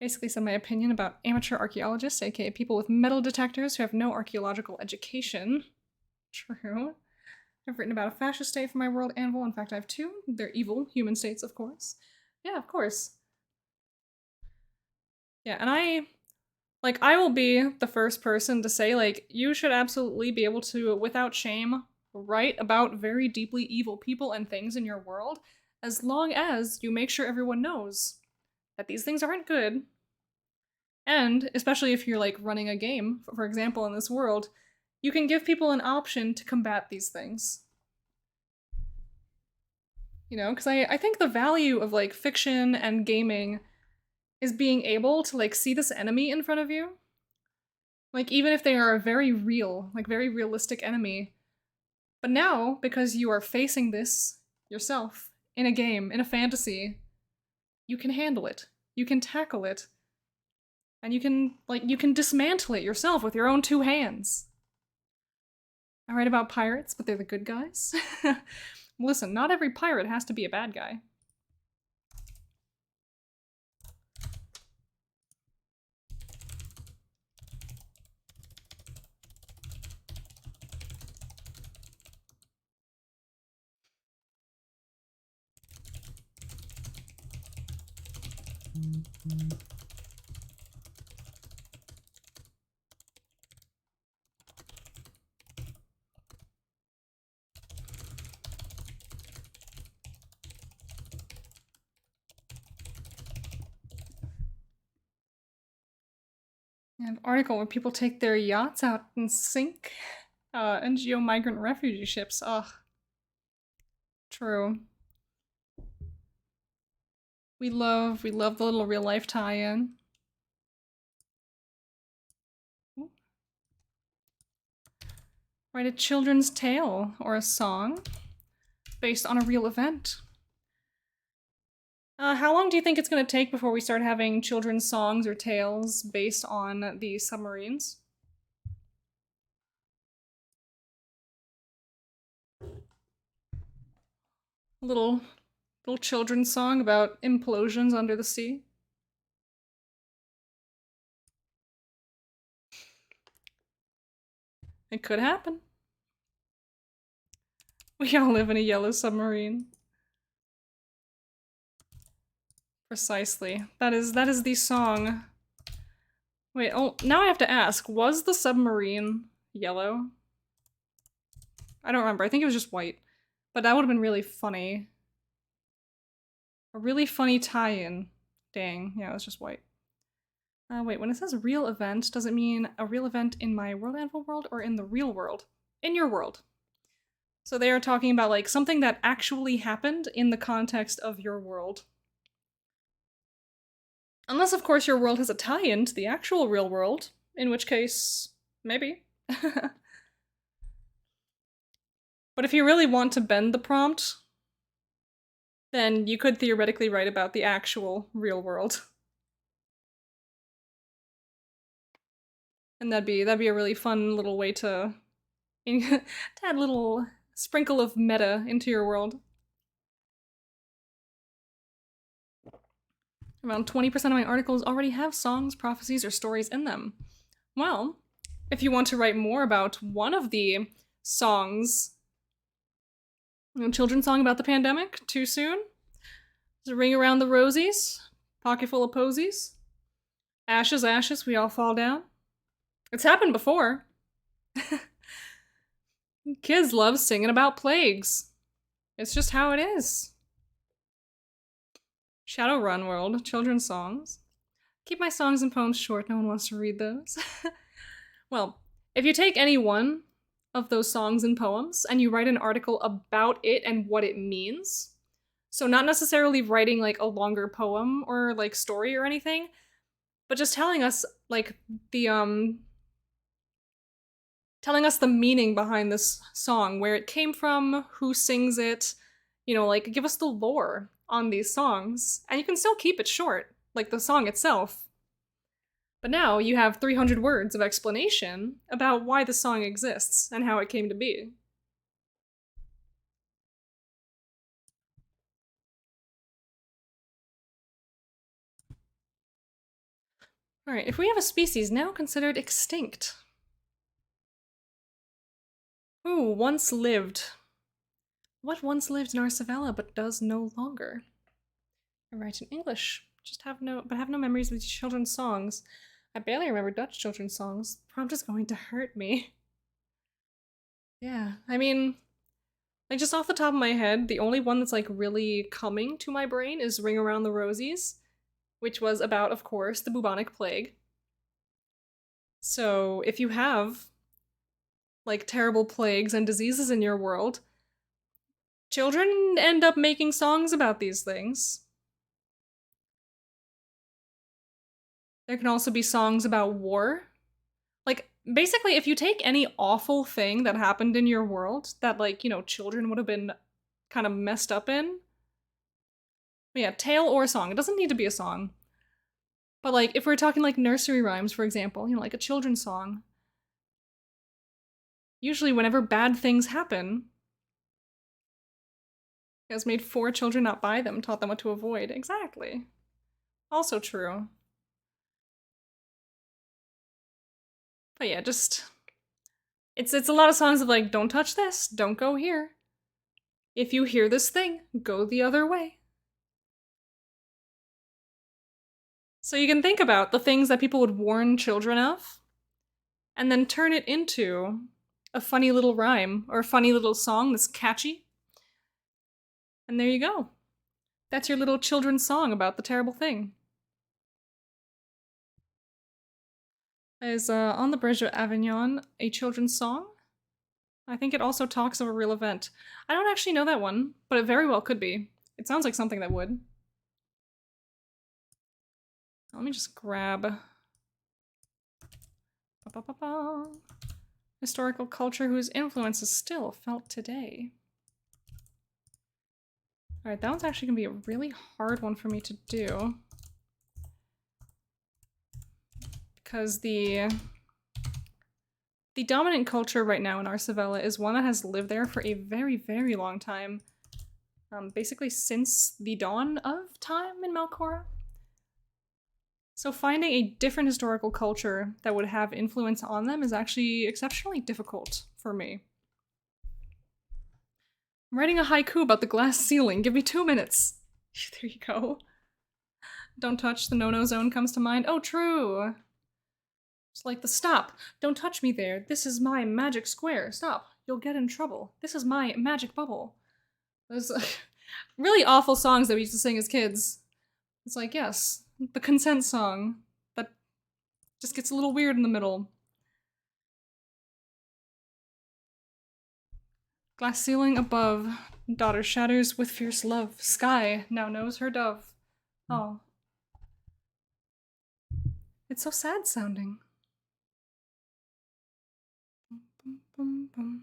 Basically said my opinion about amateur archaeologists, aka people with metal detectors who have no archaeological education. True. I've written about a fascist state for my WorldAnvil. In fact, I have two. They're evil human states, of course. Yeah, of course. Yeah, and I will be the first person to say, like, you should absolutely be able to, without shame, write about very deeply evil people and things in your world, as long as you make sure everyone knows that these things aren't good. And, especially if you're, like, running a game, for example, in this world, you can give people an option to combat these things. You know, because I think the value of, like, fiction and gaming is being able to, like, see this enemy in front of you. Like, even if they are a very real, like, very realistic enemy. But now, because you are facing this yourself, in a game, in a fantasy, you can handle it. You can tackle it. And you can dismantle it yourself with your own two hands. I write about pirates, but they're the good guys. Listen, not every pirate has to be a bad guy. An article where people take their yachts out and sink NGO migrant refugee ships. Ugh. True. We love the little real life tie-in. Write a children's tale or a song based on a real event. How long do you think it's going to take before we start having children's songs or tales based on the submarines? A little children's song about implosions under the sea. It could happen. We all live in a yellow submarine. Precisely. That is the song. Wait, oh, now I have to ask, was the submarine yellow? I don't remember. I think it was just white. But that would have been really funny. A really funny tie-in. Dang, yeah, it was just white. Wait, when it says real event, does it mean a real event in my WorldAnvil world or in the real world? In your world. So they are talking about like something that actually happened in the context of your world. Unless, of course, your world has a tie-in to the actual real world, in which case, maybe. But if you really want to bend the prompt, then you could theoretically write about the actual real world. And that'd be a really fun little way to add a little sprinkle of meta into your world. Around 20% of my articles already have songs, prophecies, or stories in them. Well, if you want to write more about one of the songs, children's song about the pandemic, too soon? Does it ring around the rosies? Pocket full of posies? Ashes, ashes, we all fall down? It's happened before. Kids love singing about plagues. It's just how it is. Shadowrun World, children's songs. Keep my songs and poems short, no one wants to read those. Well, if you take any one of those songs and poems and you write an article about it and what it means, so not necessarily writing like a longer poem or like story or anything, but just telling us like the telling us the meaning behind this song, where it came from, who sings it, you know, like give us the lore on these songs. And you can still keep it short, like the song itself. But now you have 300 words of explanation about why the song exists and how it came to be. Alright, if we have a species now considered extinct. Ooh, once lived. What once lived in our Savella but does no longer? I write in English, have no memories of these children's songs. I barely remember Dutch children's songs. The prompt is going to hurt me. Yeah, I mean, like just off the top of my head, the only one that's like really coming to my brain is Ring Around the Rosies, which was about, of course, the bubonic plague. So if you have like terrible plagues and diseases in your world, children end up making songs about these things. There can also be songs about war. Like, basically, if you take any awful thing that happened in your world that, like, you know, children would have been kind of messed up in. But yeah, tale or song. It doesn't need to be a song. But, like, if we're talking, like, nursery rhymes, for example, you know, like a children's song. Usually, whenever bad things happen, it has made for children, not by them, taught them what to avoid. Exactly. Also true. But yeah, just... It's a lot of songs of, like, don't touch this, don't go here. If you hear this thing, go the other way. So you can think about the things that people would warn children of, and then turn it into a funny little rhyme or a funny little song that's catchy. And there you go. That's your little children's song about the terrible thing. is On the Bridge of Avignon, a children's song. I think it also talks of a real event. I don't actually know that one, but it very well could be. It sounds like something that would. Let me just grab... Ba-ba-ba-ba. Historical culture whose influence is still felt today. Alright, that one's actually gonna be a really hard one for me to do. Because the dominant culture right now in Arsavella is one that has lived there for a very, very long time. Basically since the dawn of time in Malcora. So finding a different historical culture that would have influence on them is actually exceptionally difficult for me. I'm writing a haiku about the glass ceiling. Give me 2 minutes. There you go. Don't touch, the no-no zone comes to mind. Oh, true. It's like the stop. Don't touch me there. This is my magic square. Stop. You'll get in trouble. This is my magic bubble. Those really awful songs that we used to sing as kids. It's like, yes, the consent song that just gets a little weird in the middle. Glass ceiling above. Daughter shatters with fierce love. Sky now knows her dove. Oh. It's so sad sounding. Boom, boom, boom.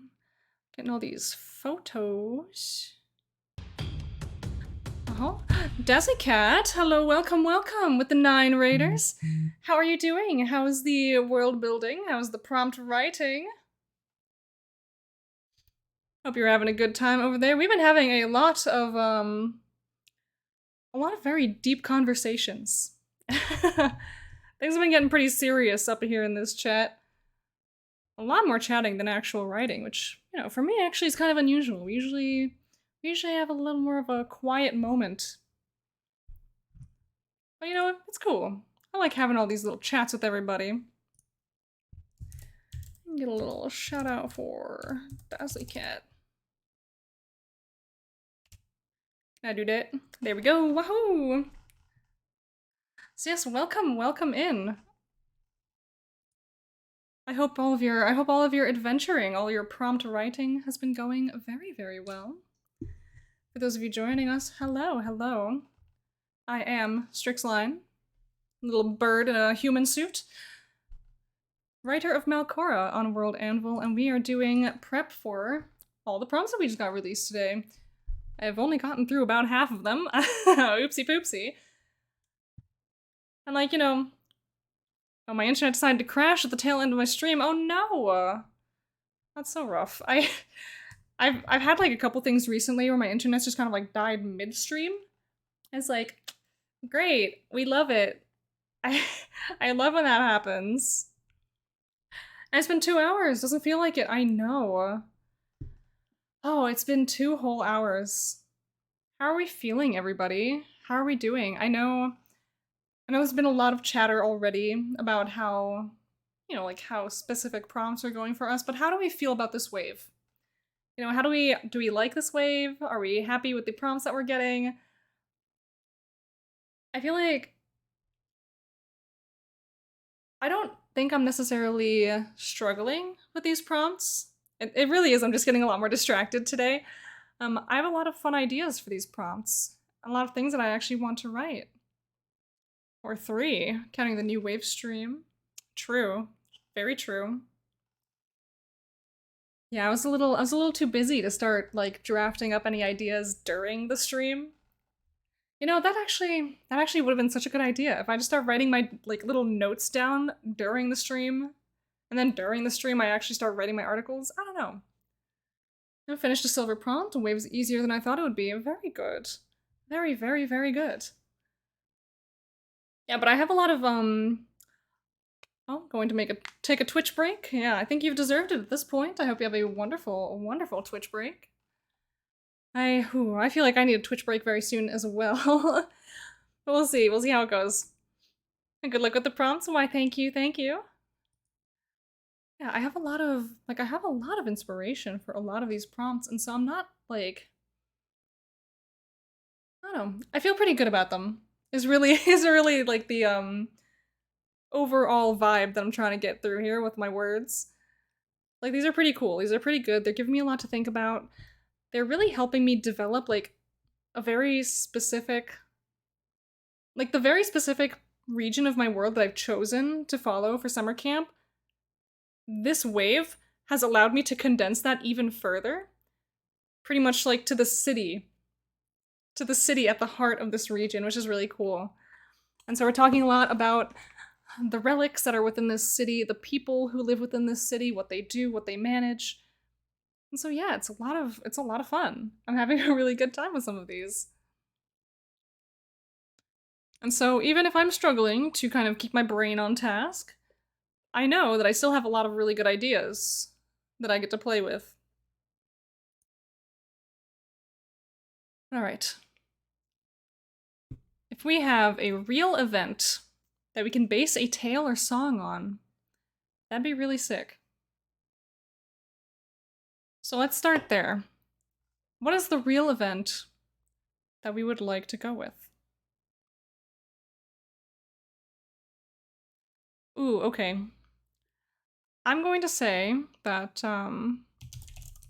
Getting all these photos. Oh, Desi Cat, hello, welcome, welcome with the 9 raiders. How are you doing? How's the world building? How's the prompt writing? Hope you're having a good time over there. We've been having a lot of very deep conversations. Things have been getting pretty serious up here in this chat. A lot more chatting than actual writing, which, you know, for me actually is kind of unusual. We usually have a little more of a quiet moment. But you know what? It's cool. I like having all these little chats with everybody. Get a little shout out for Dazzly Cat. Can I do that? There we go. Wahoo! So yes, welcome in. I hope all of your adventuring, all your prompt writing has been going very, very well. For those of you joining us, hello. I am Strixline, little bird in a human suit, writer of Malcora on WorldAnvil, and we are doing prep for all the prompts that we just got released today. I've only gotten through about half of them. Oopsie poopsie. And like, you know, oh, my internet decided to crash at the tail end of my stream. Oh no! That's so rough. I've had like a couple things recently where my internet's just kind of like died midstream. It's like, great, we love it. I love when that happens. And it's been 2 hours, doesn't feel like it, I know. Oh, it's been 2 whole hours. How are we feeling, everybody? How are we doing? I know there's been a lot of chatter already about how, you know, like how specific prompts are going for us, but how do we feel about this wave? You know, do we like this wave? Are we happy with the prompts that we're getting? I feel like I don't think I'm necessarily struggling with these prompts. It really is, I'm just getting a lot more distracted today. I have a lot of fun ideas for these prompts. A lot of things that I actually want to write. Or 3, counting the new wave stream. True. Very true. Yeah, I was a little too busy to start like drafting up any ideas during the stream. You know, that actually would have been such a good idea if I just start writing my like little notes down during the stream, and then during the stream I actually start writing my articles. I don't know. I finished a silver prompt. Wave is easier than I thought it would be. Very good. Very, very, very good. Yeah, but I have a lot of oh, going to take a Twitch break? Yeah, I think you've deserved it at this point. I hope you have a wonderful, wonderful Twitch break. I feel like I need a Twitch break very soon as well. But we'll see how it goes. And good luck with the prompts. Why, thank you. Yeah, I have a lot of inspiration for a lot of these prompts, and so I'm not like, I don't know, I feel pretty good about them. Is really like overall vibe that I'm trying to get through here with my words. Like, these are pretty cool. These are pretty good. They're giving me a lot to think about. They're really helping me develop, like, a very specific, like, the very specific region of my world that I've chosen to follow for summer camp. This wave has allowed me to condense that even further. Pretty much, like, to the city at the heart of this region, which is really cool. And so we're talking a lot about the relics that are within this city, the people who live within this city, what they do, what they manage. And so yeah, it's a lot of fun. I'm having a really good time with some of these. And so even if I'm struggling to kind of keep my brain on task, I know that I still have a lot of really good ideas that I get to play with. All right. If we have a real event that we can base a tale or song on, that'd be really sick. So let's start there. What is the real event that we would like to go with? Ooh, okay. I'm going to say that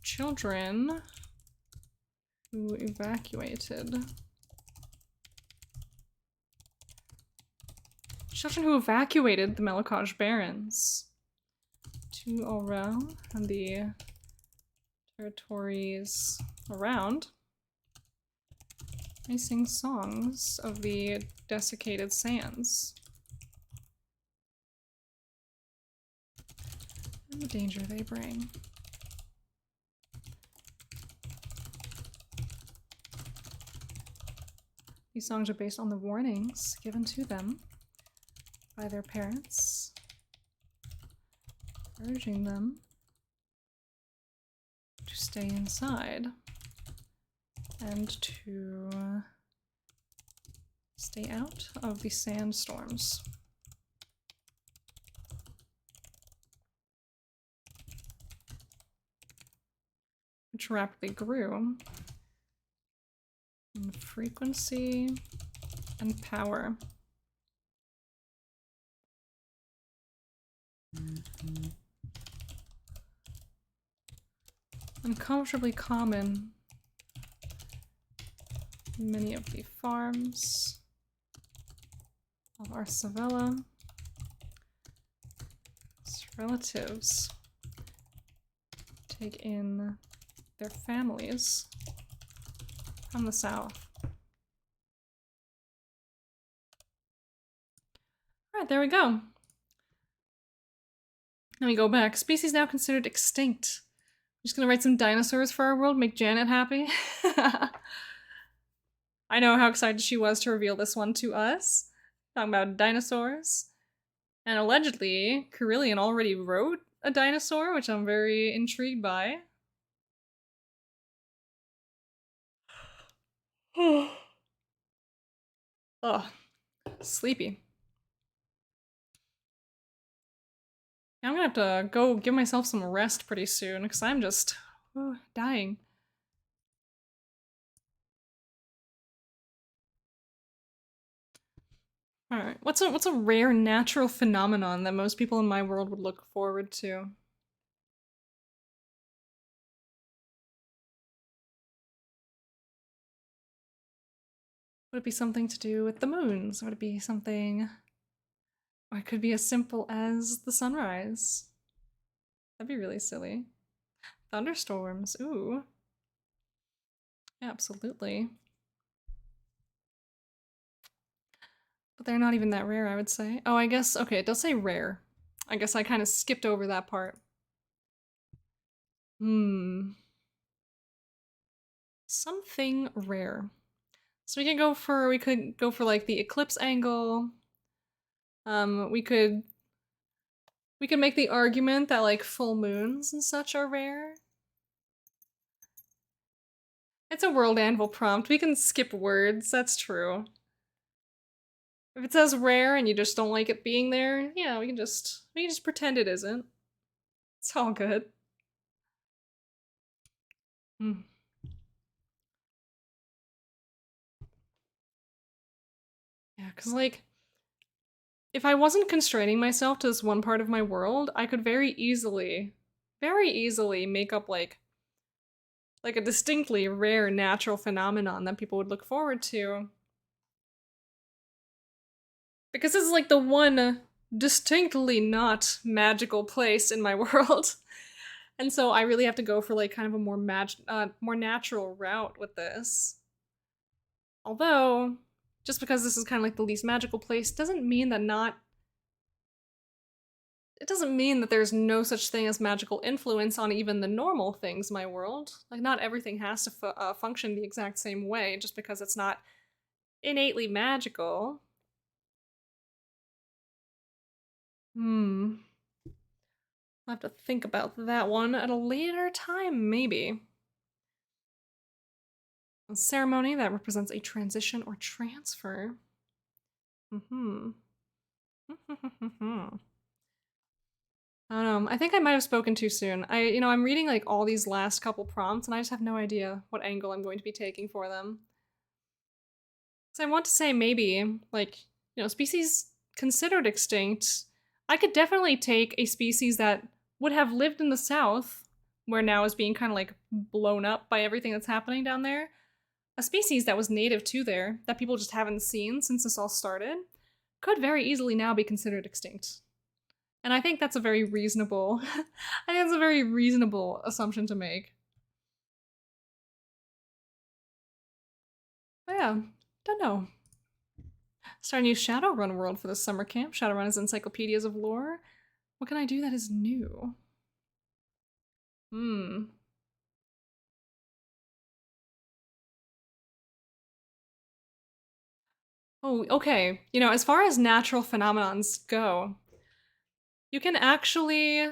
children who evacuated. Children who evacuated the Melokaj Barrens to Orel and the territories around. They sing songs of the desiccated sands and the danger they bring. These songs are based on the warnings given to them by their parents, urging them to stay inside and to stay out of the sandstorms. Which rapidly grew in frequency and power. Uncomfortably common in many of the farms of Arsavella. Its relatives take in their families from the south. Alright, there we go. Let me go back. Species now considered extinct. I'm just gonna write some dinosaurs for our world, make Janet happy. I know how excited she was to reveal this one to us. Talking about dinosaurs. And allegedly, Carillion already wrote a dinosaur, which I'm very intrigued by. Ugh, sleepy. I'm gonna have to go give myself some rest pretty soon, because I'm just dying. Alright, what's a rare natural phenomenon that most people in my world would look forward to? Would it be something to do with the moons? Would it be something... Or it could be as simple as the sunrise. That'd be really silly. Thunderstorms, ooh. Absolutely. But they're not even that rare, I would say. Oh, I guess, okay, it does say rare. I guess I kind of skipped over that part. Something rare. So we could go for like the eclipse angle. We could make the argument that like full moons and such are rare. It's a WorldAnvil prompt. We can skip words, that's true. If it says rare and you just don't like it being there, yeah, we can just pretend it isn't. It's all good. Hmm. Yeah, cause like if I wasn't constraining myself to this one part of my world, I could very easily make up like a distinctly rare natural phenomenon that people would look forward to. Because this is like the one distinctly not magical place in my world. And so I really have to go for like kind of a more natural route with this. Although, just because this is kind of like the least magical place doesn't mean that it doesn't mean that there's no such thing as magical influence on even the normal things in my world. Like, not everything has to function the exact same way just because it's not innately magical. Hmm. I'll have to think about that one at a later time, maybe. A ceremony that represents a transition or transfer. Hmm. I don't know. I think I might have spoken too soon. I'm reading like all these last couple prompts and I just have no idea what angle I'm going to be taking for them. So I want to say maybe, like, species considered extinct. I could definitely take a species that would have lived in the South, where now is being kind of like blown up by everything that's happening down there. A species that was native to there, that people just haven't seen since this all started, could very easily now be considered extinct. And I think that's a very reasonable I think that's a very reasonable assumption to make. But yeah, don't know. Start a new Shadowrun world for the summer camp. Shadowrun is encyclopedias of lore. What can I do that is new? Hmm. Oh, okay. As far as natural phenomenons go, you can actually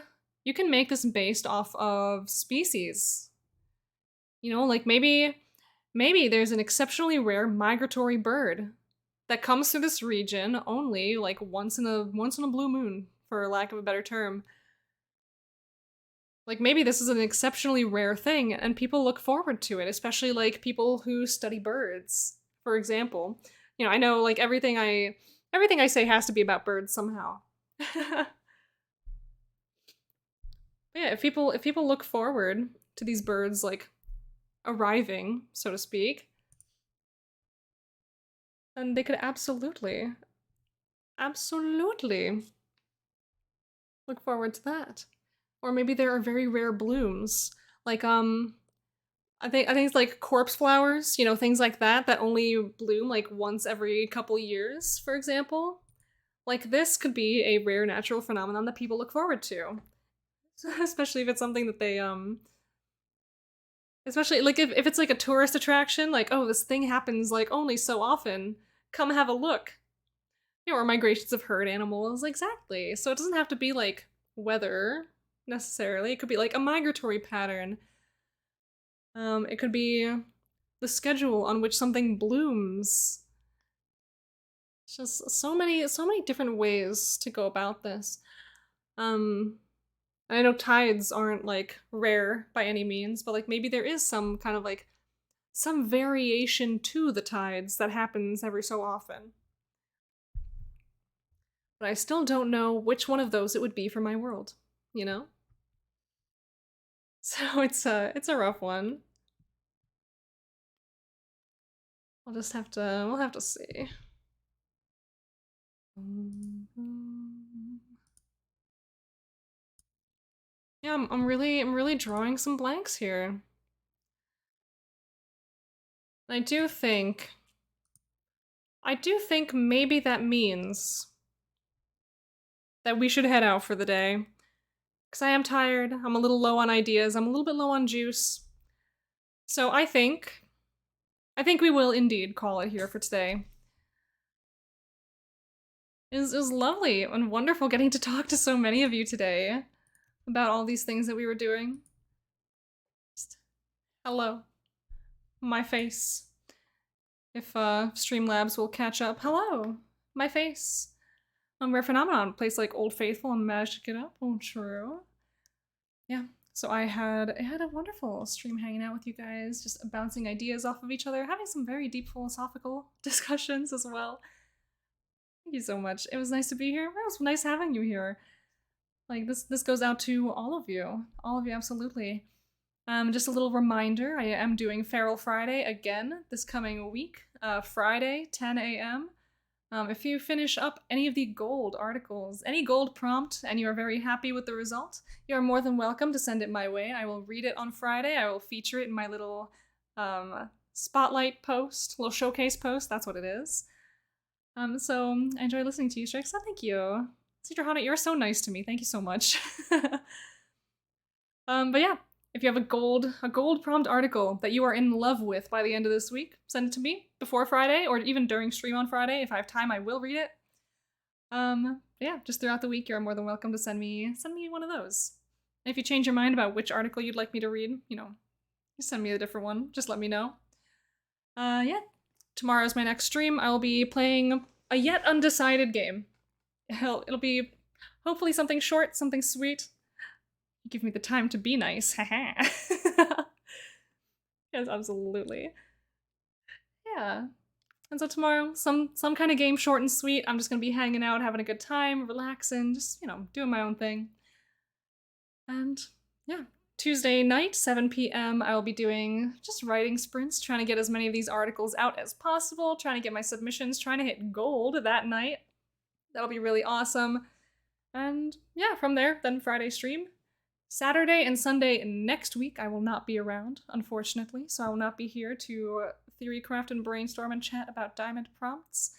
you can make this based off of species. Like maybe there's an exceptionally rare migratory bird that comes through this region only like once in a blue moon, for lack of a better term. Like maybe this is an exceptionally rare thing and people look forward to it, especially like people who study birds, for example. I know like everything I say has to be about birds somehow. Yeah, if people look forward to these birds like arriving, so to speak, then they could absolutely look forward to that. Or maybe there are very rare blooms, like I think it's like corpse flowers, things like that only bloom like once every couple years, for example. Like this could be a rare natural phenomenon that people look forward to. Especially if it's something that they especially like if it's like a tourist attraction, like, oh, this thing happens like only so often. Come have a look. Or migrations of herd animals, exactly. So it doesn't have to be like weather necessarily. It could be like a migratory pattern. It could be the schedule on which something blooms. It's just so many different ways to go about this. Um, I know tides aren't like rare by any means, but like maybe there is some kind of like some variation to the tides that happens every so often. But I still don't know which one of those it would be for my world, you know? So it's a rough one. We'll have to see. Yeah, I'm really drawing some blanks here. I do think maybe that means that we should head out for the day. Because I am tired, I'm a little low on ideas, I'm a little bit low on juice. So I think we will indeed call it here for today. It was lovely and wonderful getting to talk to so many of you today about all these things that we were doing. Just, hello. My face. If Streamlabs will catch up. Hello. My face. Rare Phenomenon, place like Old Faithful and Magic It Up. Oh, true. Yeah. So I had a wonderful stream hanging out with you guys, just bouncing ideas off of each other, having some very deep philosophical discussions as well. Thank you so much. It was nice to be here. It was nice having you here. Like this goes out to all of you. All of you, absolutely. Just a little reminder, I am doing Feral Friday again this coming week. Friday, 10 a.m. If you finish up any of the gold articles, any gold prompt, and you are very happy with the result, you are more than welcome to send it my way. I will read it on Friday. I will feature it in my little spotlight post, little showcase post. That's what it is. So I enjoy listening to you, Strix. So thank you. Teacher Hana, you're so nice to me. Thank you so much. But yeah, if you have a gold prompt article that you are in love with by the end of this week, send it to me before Friday or even during stream on Friday. If I have time, I will read it. Yeah, just throughout the week, you're more than welcome to send me one of those. And if you change your mind about which article you'd like me to read, you know, just send me a different one. Just let me know. Yeah, tomorrow's my next stream. I will be playing a yet undecided game. It'll be hopefully something short, something sweet. Give me the time to be nice. Haha. Yes, absolutely. Yeah. And so tomorrow, some kind of game, short and sweet. I'm just gonna be hanging out, having a good time, relaxing, just, you know, doing my own thing. And yeah, Tuesday night, 7 p.m., I will be doing just writing sprints, trying to get as many of these articles out as possible, trying to get my submissions, trying to hit gold that night. That'll be really awesome. And yeah, from there, then Friday stream. Saturday and Sunday next week, I will not be around, unfortunately, so I will not be here to theorycraft and brainstorm and chat about diamond prompts.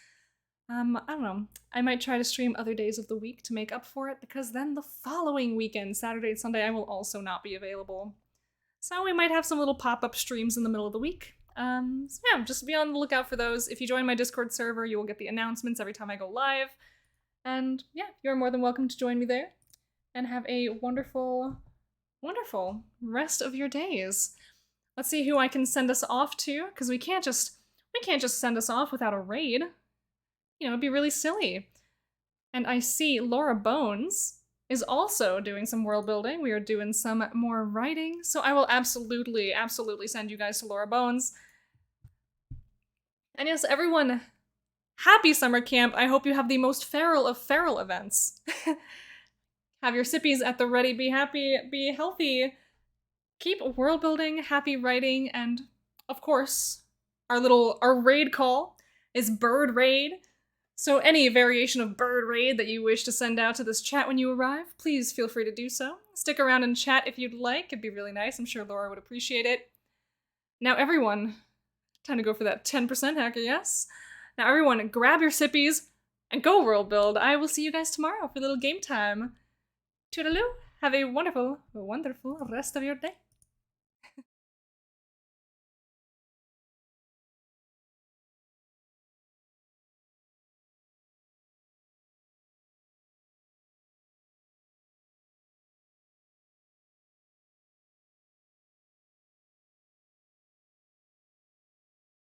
I don't know. I might try to stream other days of the week to make up for it, because then the following weekend, Saturday and Sunday, I will also not be available. So we might have some little pop-up streams in the middle of the week. So yeah, just be on the lookout for those. If you join my Discord server, you will get the announcements every time I go live. And yeah, you're more than welcome to join me there. And have a wonderful, wonderful rest of your days. Let's see who I can send us off to, because we can't just send us off without a raid. You know, it'd be really silly. And I see Laura Bones is also doing some world building. We are doing some more writing, so I will absolutely send you guys to Laura Bones. And yes, everyone, happy summer camp. I hope you have the most feral of feral events. Have your sippies at the ready. Be happy, be healthy. Keep world building, happy writing, and of course, our raid call is Bird Raid. So any variation of Bird Raid that you wish to send out to this chat when you arrive, please feel free to do so. Stick around and chat if you'd like. It'd be really nice. I'm sure Laura would appreciate it. Now everyone, time to go for that 10% hacker, yes? Now everyone, grab your sippies and go world build. I will see you guys tomorrow for a little game time. Toodaloo, have a wonderful, wonderful rest of your day.